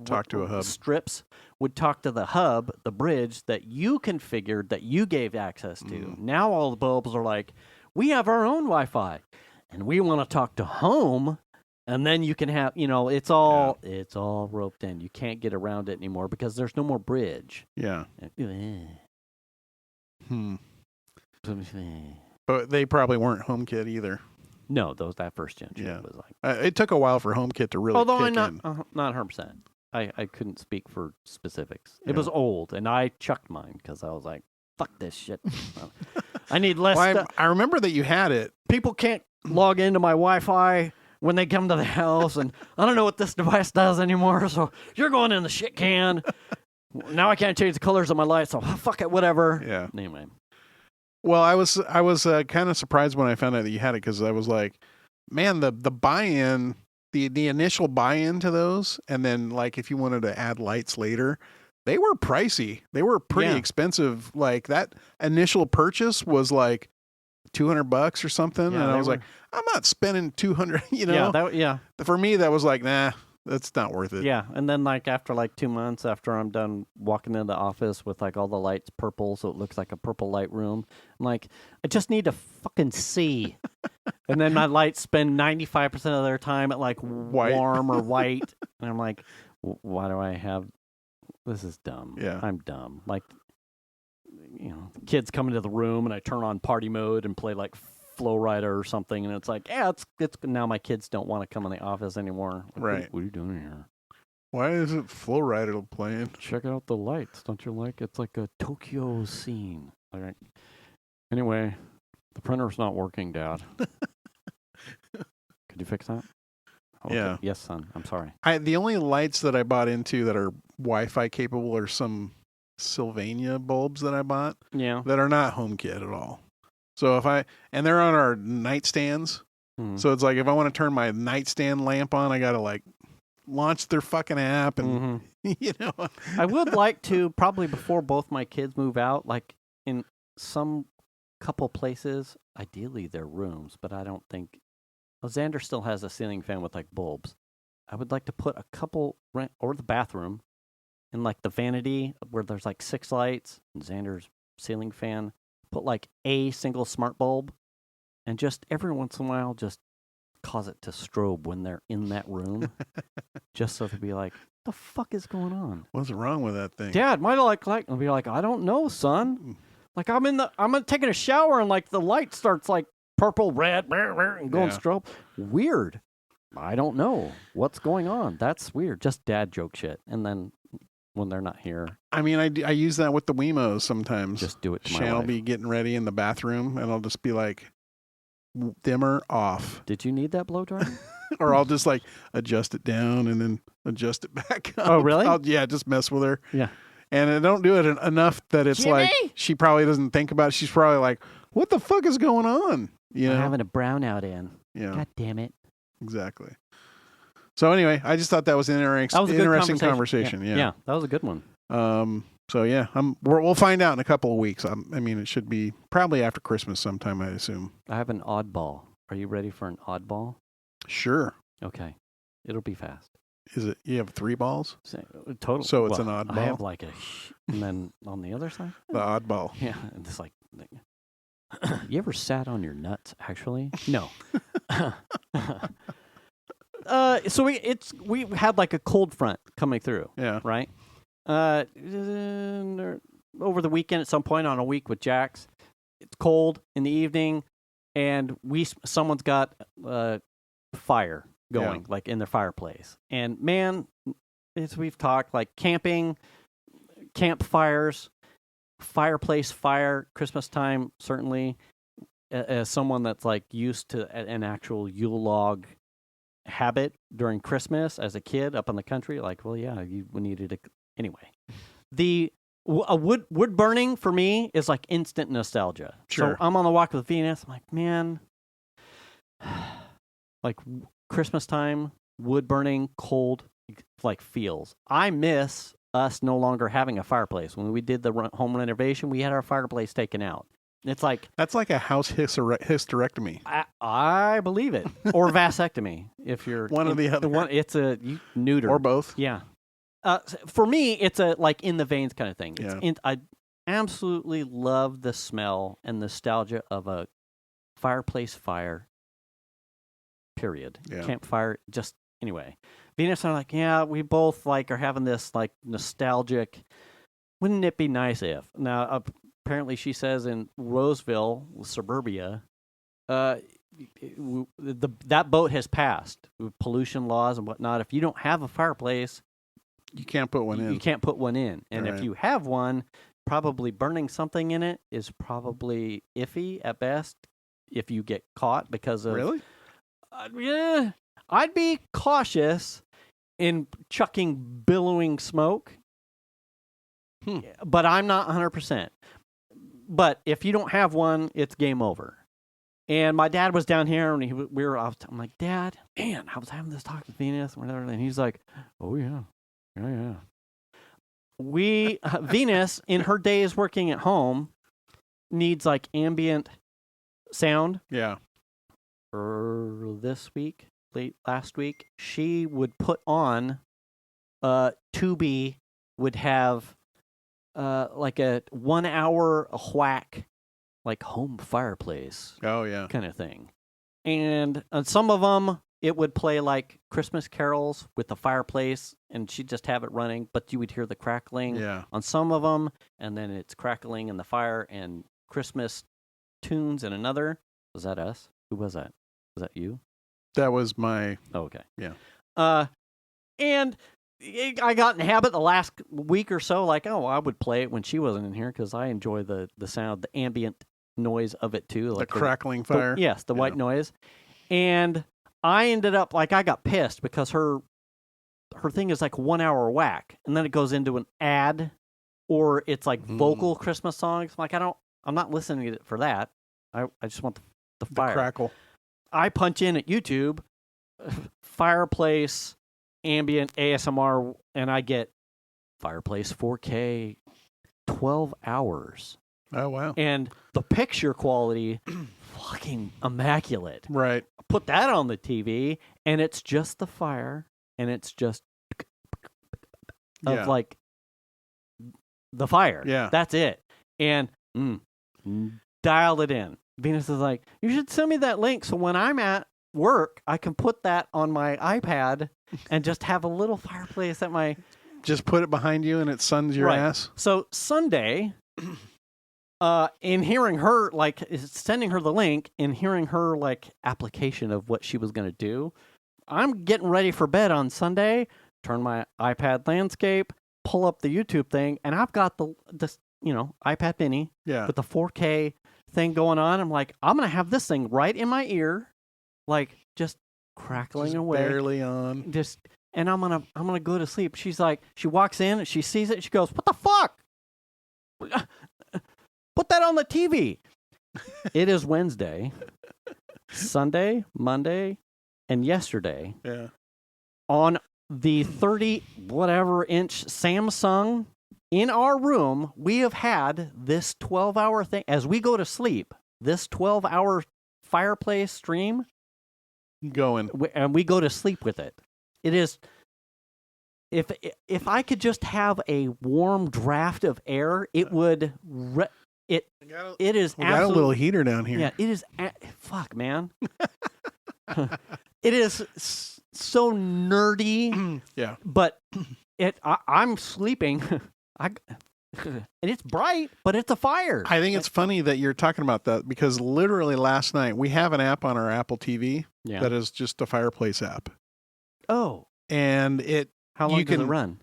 talk to a hub. Strips would talk to the hub, the bridge that you configured, that you gave access to. Now all the bulbs are like, we have our own Wi-Fi and we want to talk to home. And then you can have, it's all roped in. You can't get around it anymore because there's no more bridge. Yeah. But they probably weren't HomeKit either. No, that first gen was like. It took a while for HomeKit to really. Although kick I'm in. not 100%. I couldn't speak for specifics. It was old, and I chucked mine because I was like, "Fuck this shit." I need less. I remember that you had it. People can't log into my Wi-Fi when they come to the house, and I don't know what this device does anymore, so you're going in the shit can. Now I can't change the colors of my lights, so fuck it, whatever. Yeah. Anyway. Well, I was kind of surprised when I found out that you had it, because I was like, man, the buy-in, the initial buy-in to those, and then like if you wanted to add lights later, they were pricey. They were pretty expensive. Like that initial purchase was like $200 or something, and I was like, I'm not spending $200. You know? Yeah. For me, that was like, nah. That's not worth it. Yeah, and then like after like 2 months after I'm done walking into the office with like all the lights purple, so it looks like a purple light room, I'm like, I just need to fucking see. And then my lights spend 95% of their time at like warm or white, and I'm like, why do I have? This is dumb. Yeah, I'm dumb. Like, you know, kids come into the room and I turn on party mode and play like Flow Rider or something, and it's like, yeah, it's now my kids don't want to come in the office anymore. Like, right. What are you doing here? Why is it Flow Rider playing? Check out the lights. Don't you like? It's like a Tokyo scene. All right. Anyway, the printer's not working, Dad. Could you fix that? Okay. Yeah. Yes, son. I'm sorry. The only lights that I bought into that are Wi-Fi capable are some Sylvania bulbs that I bought. Yeah. That are not HomeKit at all. So and they're on our nightstands. So it's like if I want to turn my nightstand lamp on, I got to like launch their fucking app and, you know. I would like to probably before both my kids move out, like in some couple places, ideally their rooms, but I don't think, Xander still has a ceiling fan with like bulbs. I would like to put a couple, or the bathroom, in like the vanity where there's like 6 lights, and Xander's ceiling fan. Put like a single smart bulb, and just every once in a while, just cause it to strobe when they're in that room, just so they'll be like, "The fuck is going on? What's wrong with that thing, Dad?" Might like I'll be like, "I don't know, son. Like I'm taking a shower, and like the light starts like purple, red, and going strobe. Weird. I don't know what's going on. That's weird. Just dad joke shit, and then." When they're not here. I mean, I use that with the Wemos sometimes. Just do it to my Shan'll wife. be getting ready in the bathroom, and I'll just be like, dimmer off. Did you need that blow dryer? Or I'll just like adjust it down and then adjust it back up. Oh, really? Yeah, just mess with her. Yeah. And I don't do it enough that it's Jimmy? like, she probably doesn't think about it. She's probably like, what the fuck is going on? You know? I'm having a brownout in. Yeah. God damn it. Exactly. So anyway, I just thought that was an interesting conversation. Yeah, that was a good one. So yeah, we'll find out in a couple of weeks. I mean, it should be probably after Christmas sometime, I assume. I have an oddball. Are you ready for an oddball? Sure. Okay. It'll be fast. Is it? You have 3 balls? Total. So it's an oddball? I have like and then on the other side? The oddball. Yeah. It's like, you ever sat on your nuts, actually? No. So we had like a cold front coming through. Yeah. Right. Over the weekend at some point on a week with Jax, it's cold in the evening, and someone's got fire going like in their fireplace. And man, as we've talked, like campfires, fireplace fire, Christmas time certainly. As someone that's like used to an actual Yule log habit during Christmas as a kid up in the country, like, well, yeah, you needed to. Anyway, wood burning for me is like instant nostalgia. Sure. So I'm on the walk with Venus. I'm like, man, like Christmas time, wood burning, cold, like feels. I miss us no longer having a fireplace. When we did the home renovation, we had our fireplace taken out. It's like that's like a house hysterectomy. I believe it, or vasectomy if you're one or the other. It's a neuter or both. Yeah. For me, it's a like in the veins kind of thing. I absolutely love the smell and nostalgia of a fireplace fire. Period. Yeah. Campfire. Just anyway. Venus and I are like, yeah, we both like are having this like nostalgic. Wouldn't it be nice if now? Apparently, she says in Roseville, suburbia, that boat has passed with pollution laws and whatnot. If you don't have a fireplace, you can't put one in. You can't put one in. And right. If you have one, probably burning something in it is probably iffy at best if you get caught because of... Really? Yeah. I'd be cautious in chucking billowing smoke, but I'm not 100%. But if you don't have one, it's game over. And my dad was down here, and I'm like, Dad, man, I was having this talk with Venus, and whatever, and he's like, oh yeah. Venus, in her days working at home, needs like ambient sound. Yeah. This week, late last week, she would put on Tubi would have like a 1 hour whack, like home fireplace. Oh yeah. Kind of thing. And on some of them, it would play like Christmas carols with the fireplace, and she'd just have it running, but you would hear the crackling on some of them, and then it's crackling in the fire and Christmas tunes in another. Was that us? Who was that? Was that you? That was my... Oh, okay. Yeah. And I got in the habit the last week or so, like, I would play it when she wasn't in here because I enjoy the sound, the ambient noise of it too. Like the crackling fire? Yes, the white noise. And I ended up, like, I got pissed because her thing is like 1 hour whack, and then it goes into an ad, or it's like vocal Christmas songs. I'm like, I'm not listening to it for that. I just want the fire. The crackle. I punch in at YouTube, fireplace, ambient ASMR, and I get fireplace 4K, 12 hours. Oh, wow. And the picture quality, fucking immaculate. Right. Put that on the TV, and it's just the fire, and it's just of like the fire. Yeah. That's it. And dialed it in. Venus is like, you should send me that link so when I'm at work, I can put that on my iPad and just have a little fireplace at my... Just put it behind you and it suns your ass? So Sunday, in hearing her, like, sending her the link and hearing her, like, application of what she was going to do, I'm getting ready for bed on Sunday, turn my iPad landscape, pull up the YouTube thing, and I've got this iPad mini with the 4K thing going on. I'm like, I'm going to have this thing right in my ear, like, just crackling just away. Barely on. And I'm gonna go to sleep. She's like, she walks in, she sees it, she goes, what the fuck? Put that on the TV. It is Wednesday, Sunday, Monday, and yesterday. Yeah. On the 30 whatever inch Samsung in our room, we have had this 12-hour thing as we go to sleep. This 12-hour fireplace stream going, and we go to sleep with it. It is, if I could just have a warm draft of air, it would. It is. We got a little heater down here. Yeah, it is. Fuck, man. It is so nerdy. Yeah, but I'm sleeping. And it's bright, but it's a fire. I think it's funny that you're talking about that because literally last night we have an app on our Apple TV that is just a fireplace app. Oh. And how long does it run?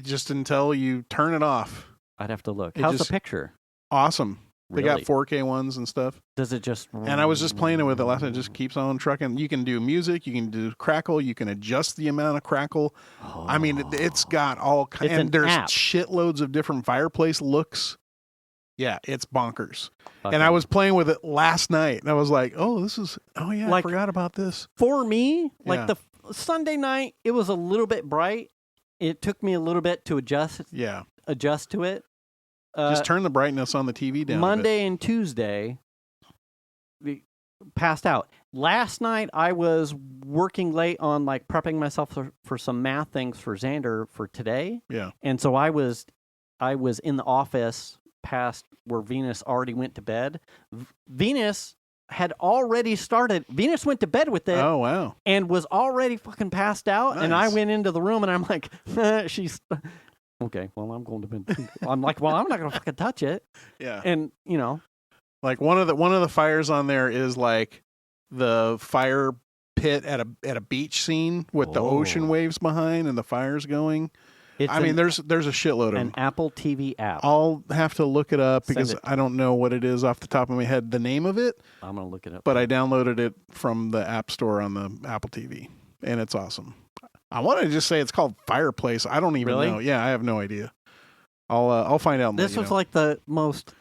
Just until you turn it off. I'd have to look. How's the picture? Awesome. Really? They got 4K ones and stuff. Does it just... And I was just playing it with it last night. It just keeps on trucking. You can do music. You can do crackle. You can adjust the amount of crackle. Oh. I mean, it's got all kinds. And there's shitloads of different fireplace looks. Yeah, it's bonkers. Okay. And I was playing with it last night. And I was like, I forgot about this. For me, like the Sunday night, it was a little bit bright. It took me a little bit to adjust to it. Just turn the brightness on the TV down. Monday and Tuesday, we passed out. Last night, I was working late on like prepping myself for some math things for Xander for today. Yeah. And so I was in the office past where Venus already went to bed. Venus had already started. Venus went to bed with it. Oh, wow. And was already fucking passed out. Nice. And I went into the room and I'm like, she's... Okay, well, I'm going to bed. I'm like, well, I'm not going to fucking touch it. Yeah. And, like one of the fires on there is like the fire pit at a beach scene with the ocean waves behind and the fires going. I mean, there's a shitload of an them. Apple TV app. I'll have to look it up Send because it. I don't know what it is off the top of my head, the name of it, I'm gonna look it up. but I downloaded it from the App Store on the Apple TV, and it's awesome. I want to just say it's called Fireplace. I don't even Really? know. Yeah, I have no idea. I'll find out. And This let you was know. like the most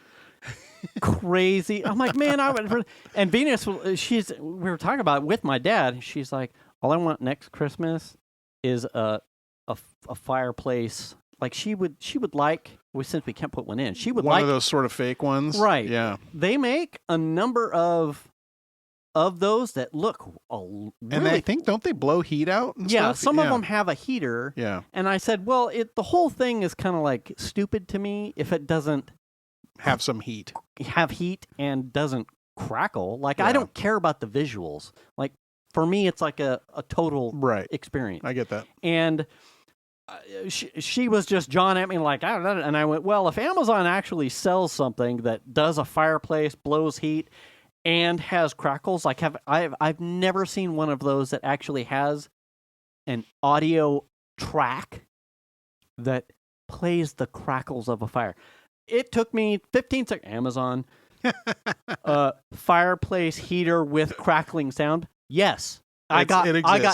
crazy. I'm like, man, I would. And Venus, we were talking about it with my dad. She's like, all I want next Christmas is a fireplace. Like she would like. Well, since we can't put one in, she would one like of those sort of fake ones, right. Yeah, They make a number of those that look really. and I think don't they blow heat out? And Yeah, stuff? some of them have a heater. Yeah, And I said, well, the whole thing is kind of like stupid to me if it doesn't have some heat. have heat and doesn't crackle. Like, Yeah. I don't care about the visuals. Like, for me, it's like a total Right. experience. I get that. And she was just jawing at me like, I don't know. And I went, well, if Amazon actually sells something that does a fireplace, blows heat, and has crackles, like I've never seen one of those that actually has an audio track that plays the crackles of a fire. It took me 15 seconds. Amazon fireplace heater with crackling sound. Yes. I got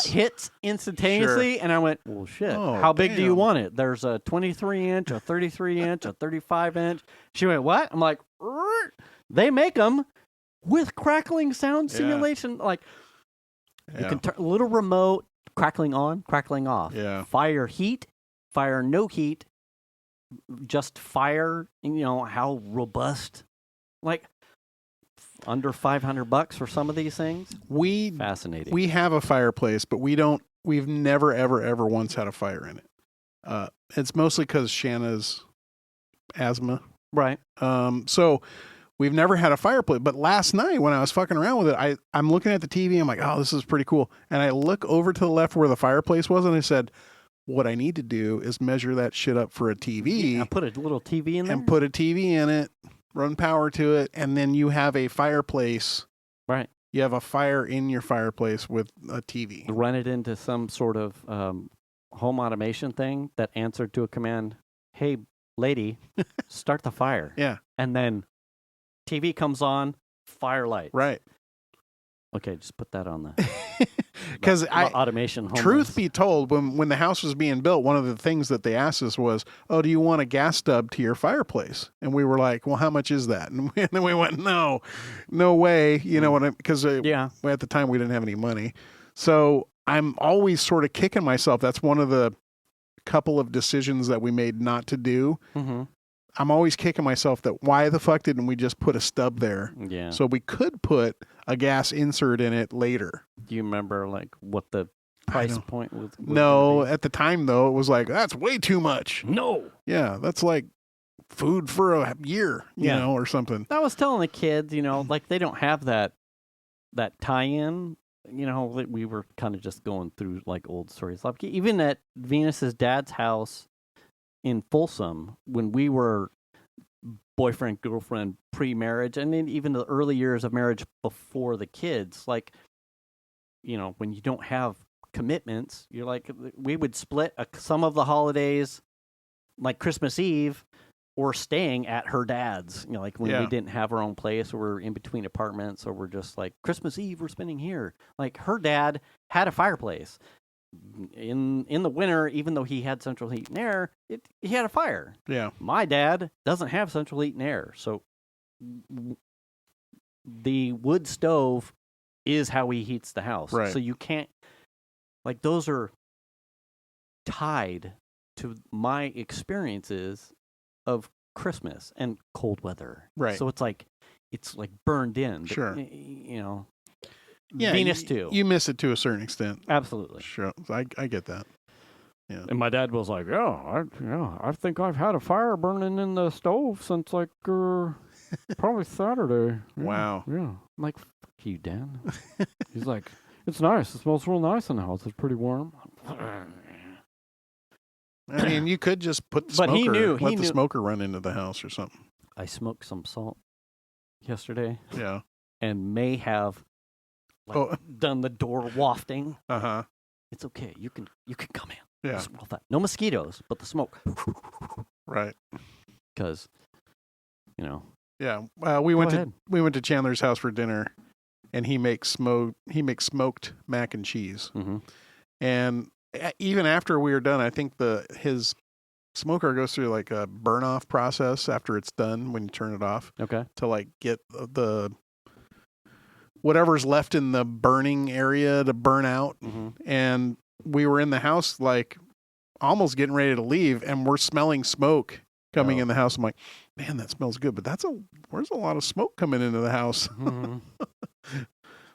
hits instantaneously, and I went, well, shit. Oh, How big do you damn. want it? There's a 23-inch, a 33-inch, a 35-inch. She went, what? I'm like, they make them with crackling sound Yeah. simulation. Like, you Yeah. can turn a little remote, crackling on, crackling off. Yeah. Fire heat, fire no heat, just fire, how robust. Like, under $500 for some of these things. Fascinating. We have a fireplace, but we've never, ever once had a fire in it. It's mostly because Shanna's asthma. Right. So we've never had a fireplace. But last night when I was fucking around with it, I'm looking at the TV. I'm like, oh, this is pretty cool. And I look over to the left where the fireplace was, and I said, what I need to do is measure that shit up for a TV. Yeah, put a little TV in there. And put a TV in it, run power to it, and then you have a fireplace. Right. You have a fire in your fireplace with a TV. Run it into some sort of home automation thing that answered to a command, hey, lady, start the fire. Yeah. And then TV comes on, firelight. Right. Okay, just put that on the Because automation. Truth be told, when the house was being built, one of the things that they asked us was, "Oh, do you want a gas stub to your fireplace?" And we were like, "Well, how much is that?" And then we went, "No way." You know what? Because at the time we didn't have any money, so I'm always sort of kicking myself. That's one of the couple of decisions that we made not to do. Mm-hmm. I'm always kicking myself that why the fuck didn't we just put a stub there? Yeah. So we could put a gas insert in it later. Do you remember like what the price point was? No, at the time though, it was like, that's way too much. No. Yeah, that's like food for a year, you know, or something. I was telling the kids, like they don't have that tie-in. We were kind of just going through like old stories. Like even at Venus's dad's house in Folsom, when we were boyfriend, girlfriend, pre-marriage, and then even the early years of marriage before the kids, like, when you don't have commitments, you're like, we would split some of the holidays, like Christmas Eve, or staying at her dad's, like when we didn't have our own place, or we're in between apartments, or we're just like, Christmas Eve, we're spending here. Like her dad had a fireplace. In the winter, even though he had central heat and air, he had a fire. Yeah. My dad doesn't have central heat and air, so the wood stove is how he heats the house. Right. So you can't, like, those are tied to my experiences of Christmas and cold weather. Right. So it's like burned in. But, Sure. Yeah, Venus too. You miss it to a certain extent. Absolutely. Sure. I get that. Yeah. And my dad was like, I think I've had a fire burning in the stove since like probably Saturday. Yeah, Wow. Yeah. I'm like, fuck you, Dan. He's like, it's nice. It smells real nice in the house. It's pretty warm. I mean, you could just put the But smoker, he let the knew. smoker run into the house or something. I smoked some salt yesterday Yeah. and may have done the door wafting. Uh-huh. It's okay. You can come in. Yeah. No mosquitoes, but the smoke. Right. Because, you know. Yeah. We went ahead. to Chandler's house for dinner, and he makes smoked mac and cheese. Mm-hmm. And even after we were done, I think his smoker goes through like a burn off process after it's done when you turn it off. Okay. To like get the whatever's left in the burning area to burn out. Mm-hmm. And we were in the house like almost getting ready to leave, and we're smelling smoke coming in the house. I'm like, man, that smells good, but there's a lot of smoke coming into the house. Mm-hmm.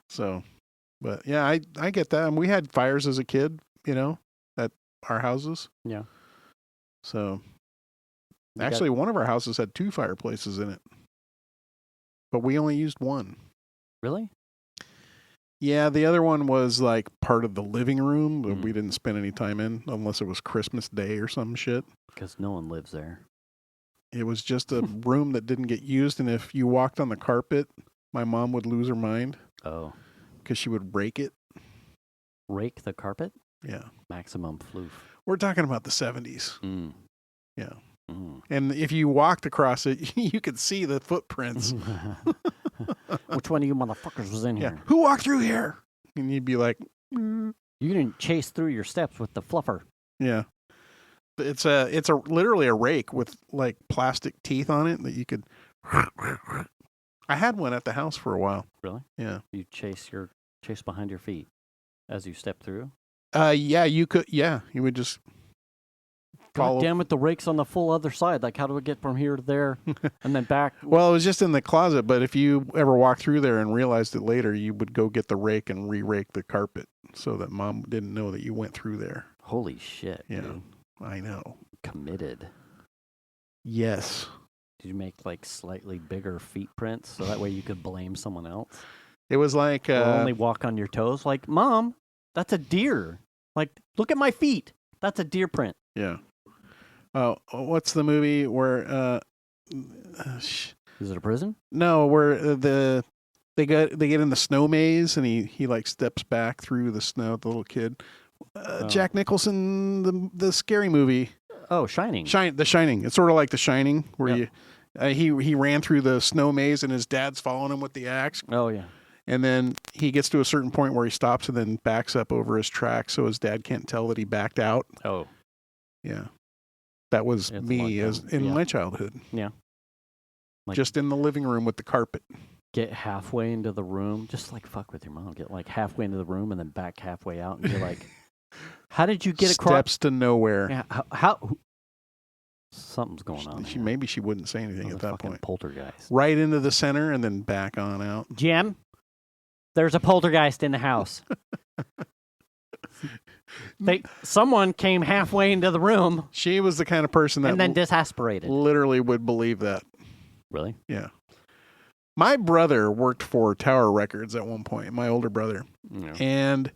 So, but yeah, I get that. And we had fires as a kid, at our houses. Yeah. So actually one of our houses had 2 fireplaces in it, but we only used one. Really? Yeah, the other one was like part of the living room, but we didn't spend any time in unless it was Christmas Day or some shit. Because no one lives there. It was just a room that didn't get used, and if you walked on the carpet, my mom would lose her mind. Oh. Because she would rake it. Rake the carpet? Yeah. Maximum floof. We're talking about the 70s. Mm. Yeah. Mm. And if you walked across it, you could see the footprints. Which one of you motherfuckers was in Yeah. here? Who walked through here? And you'd be like, You didn't chase through your steps with the fluffer. yeah. It's literally a rake with like plastic teeth on it that you could. I had one at the house for a while. Really? Yeah. You chase behind your feet as you step through? Yeah, you could. Yeah, you would just follow. God damn it, the rake's on the full other side. Like, how do we get from here to there and then back? Well, it was just in the closet, but if you ever walked through there and realized it later, you would go get the rake and re-rake the carpet so that mom didn't know that you went through there. Holy shit, Yeah, dude. I know. Committed. Yes. Did you make, like, slightly bigger feet prints so that way you could blame someone else? It was like... Or only walk on your toes? Like, Mom, that's a deer. Like, look at my feet. That's a deer print. Yeah. Oh, what's the movie where... Is it a prison? No, where they get in the snow maze and he like steps back through the snow, the little kid. Jack Nicholson, the scary movie. Oh, Shining. The Shining. It's sort of like The Shining, where he ran through the snow maze and his dad's following him with the axe. Oh, yeah. And then he gets to a certain point where he stops and then backs up over his track so his dad can't tell that he backed out. Oh. Yeah. That was me in my childhood. Yeah. Like, just in the living room with the carpet. Get halfway into the room. Just like fuck with your mom. Get like halfway into the room and then back halfway out and be like, how did you get across? Steps to nowhere. Yeah, how something's going on. Maybe she wouldn't say anything at that point. Poltergeist. Right into the center and then back on out. Jim, there's a poltergeist in the house. Someone came halfway into the room. She was the kind of person that and then disaspirated. Literally would believe that. Really? Yeah. My brother worked for Tower Records at one point, my older brother. Yeah. And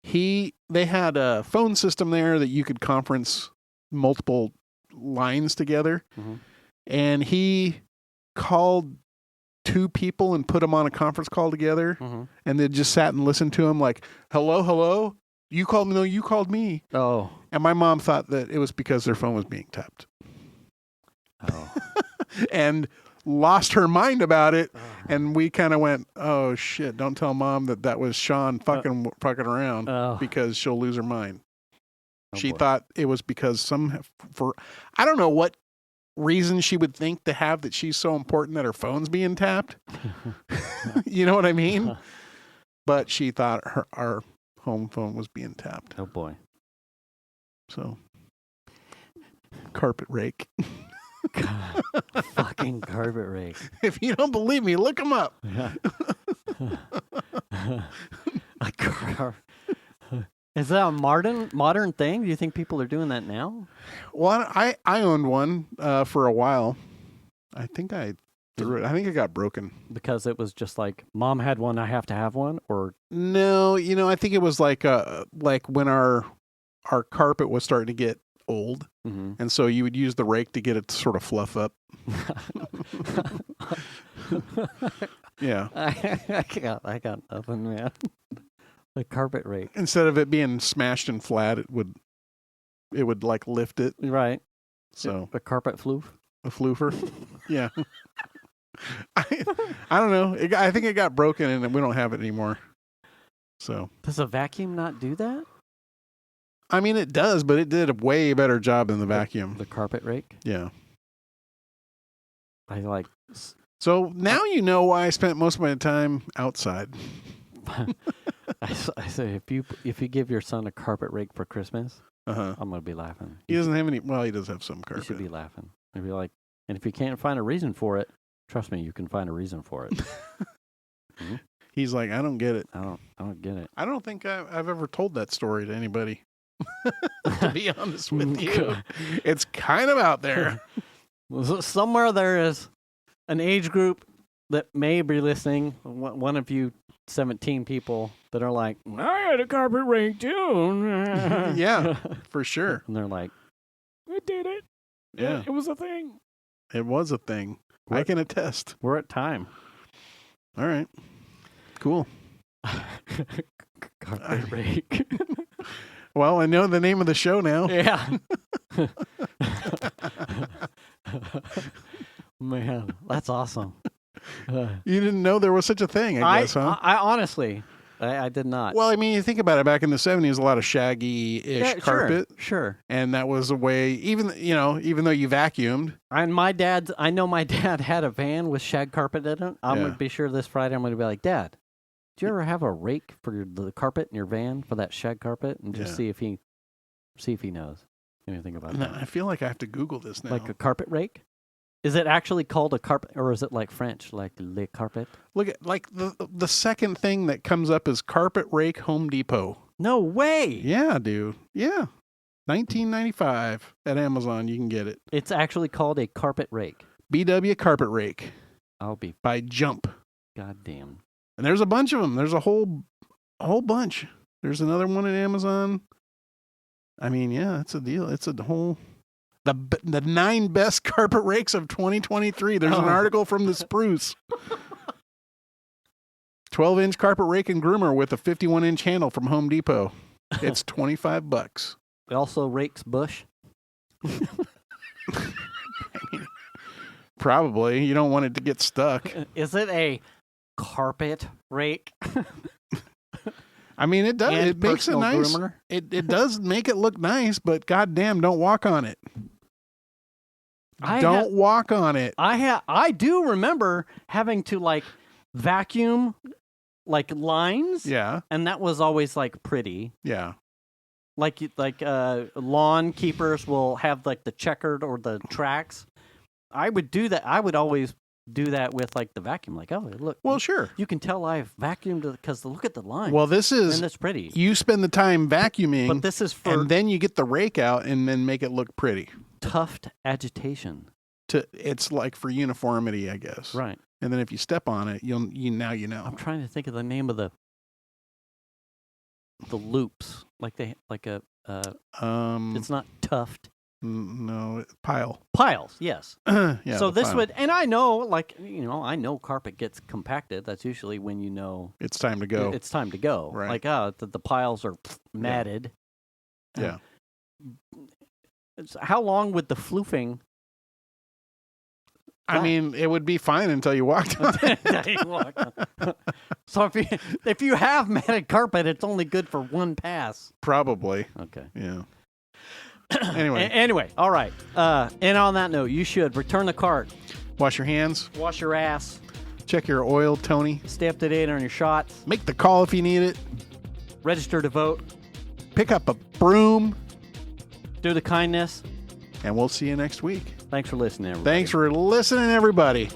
they had a phone system there that you could conference multiple lines together. Mm-hmm. And he called 2 people and put them on a conference call together. Mm-hmm. And they just sat and listened to him like, hello? You called me? No, you called me. Oh. And my mom thought that it was because their phone was being tapped. Oh. And lost her mind about it. And we kind of went, oh, shit, don't tell Mom that was Sean fucking around because she'll lose her mind. She thought it was because I don't know what reason she would think to have that she's so important that her phone's being tapped. You know what I mean? But she thought our home phone was being tapped. Oh, boy. So, carpet rake. God, fucking carpet rake. If you don't believe me, look them up. Yeah. Is that a modern thing? Do you think people are doing that now? Well, I owned one for a while. I think I threw it. I think it got broken. Because it was just like, Mom had one, I have to have one? Or no, I think it was like when our carpet was starting to get old. Mm-hmm. And so you would use the rake to get it to sort of fluff up. Yeah. I got nothing, man. The carpet rake. Instead of it being smashed and flat, it would it would like lift it. Right. So A carpet floof. a floofer. Yeah. I don't know. I think it got broken and we don't have it anymore. So Does a vacuum not do that? I mean, it does, but it did a way better job than the vacuum. The carpet rake? Yeah. I like... So now you know why I spent most of my time outside. I say, if you give your son a carpet rake for Christmas, Uh-huh. I'm going to be laughing. He doesn't have any... Well, he does have some You carpet. should be laughing. I'd be like, and if you can't find a reason for it, trust me, you can find a reason for it. He's like, I don't get it. I don't get it. I don't think I've ever told that story to anybody. To be honest with you, it's kind of out there. Somewhere there is an age group that may be listening. One of you 17 people that are like, I had a carpet rake too. Yeah, for sure. And they're like, I did it. Yeah, It was a thing. it was a thing. I can attest. We're at time. All right, cool. Carpet rake. Well, I know the name of the show now. Yeah. Man, that's awesome. You didn't know there was such a thing, I guess, huh? I honestly, I did not. Well, I mean, you think about it. Back in the 70s, a lot of shaggy-ish carpet, Sure. and that was a way. Even though you vacuumed, And I know my dad had a van with shag carpet in it. I'm gonna be sure this Friday I'm gonna be like, Dad, do you ever have a rake for the carpet in your van for that shag carpet, and just see if he knows anything about that? I feel like I have to Google this now. Like a carpet rake? Is it actually called a carpet, or is it like French, like le carpet? Look at like the second thing that comes up is carpet rake Home Depot. No way! Yeah, dude. Yeah. $19.95 at Amazon. You can get it. It's actually called a carpet rake. BW Carpet Rake I'll be by Jump. goddamn. And there's a bunch of them. There's a whole bunch. There's another one at Amazon. I mean, yeah, it's a deal. It's a whole the 9 best carpet rakes of 2023. There's an article from the Spruce. 12-inch carpet rake and groomer with a 51-inch handle from Home Depot. It's $25. It also rakes bush. Probably. You don't want it to get stuck. Is it a carpet rake? I mean, it does. And It makes it personal nice. groomer? It does make it look nice, but goddamn, don't walk on it. Don't walk on it. I do remember having to like vacuum like lines. Yeah. And that was always like pretty. Yeah. Like lawn keepers will have like the checkered or the tracks. I would do that. I would always do that with like the vacuum. Like, oh, look. Well, sure. You can tell I've vacuumed because look at the line. Well, this is, and it's pretty. you spend the time vacuuming, But this is for and then you get the rake out and then make it look pretty. tuft agitation. It's like for uniformity, I guess. Right. And then if you step on it, you know. I'm trying to think of the name of the loops. It's not tuft. No, pile. Piles, yes. Yeah. So the this pile. would, and I know, I know carpet gets compacted. That's usually when you know It's time to go. it's time to go. Right. Like, the piles are matted. Yeah. How long would the floofing? I mean, it would be fine until you walked on it. So if you have matted carpet, it's only good for one pass. Probably. Okay. Yeah. Anyway. Anyway, all right. And on that note, you should return the cart, Wash your hands. wash your ass, Check your oil, Tony. stay up to date on your shots, Make the call if you need it. register to vote, Pick up a broom. do the kindness. And we'll see you next week. Thanks for listening, everybody. Thanks for listening, everybody.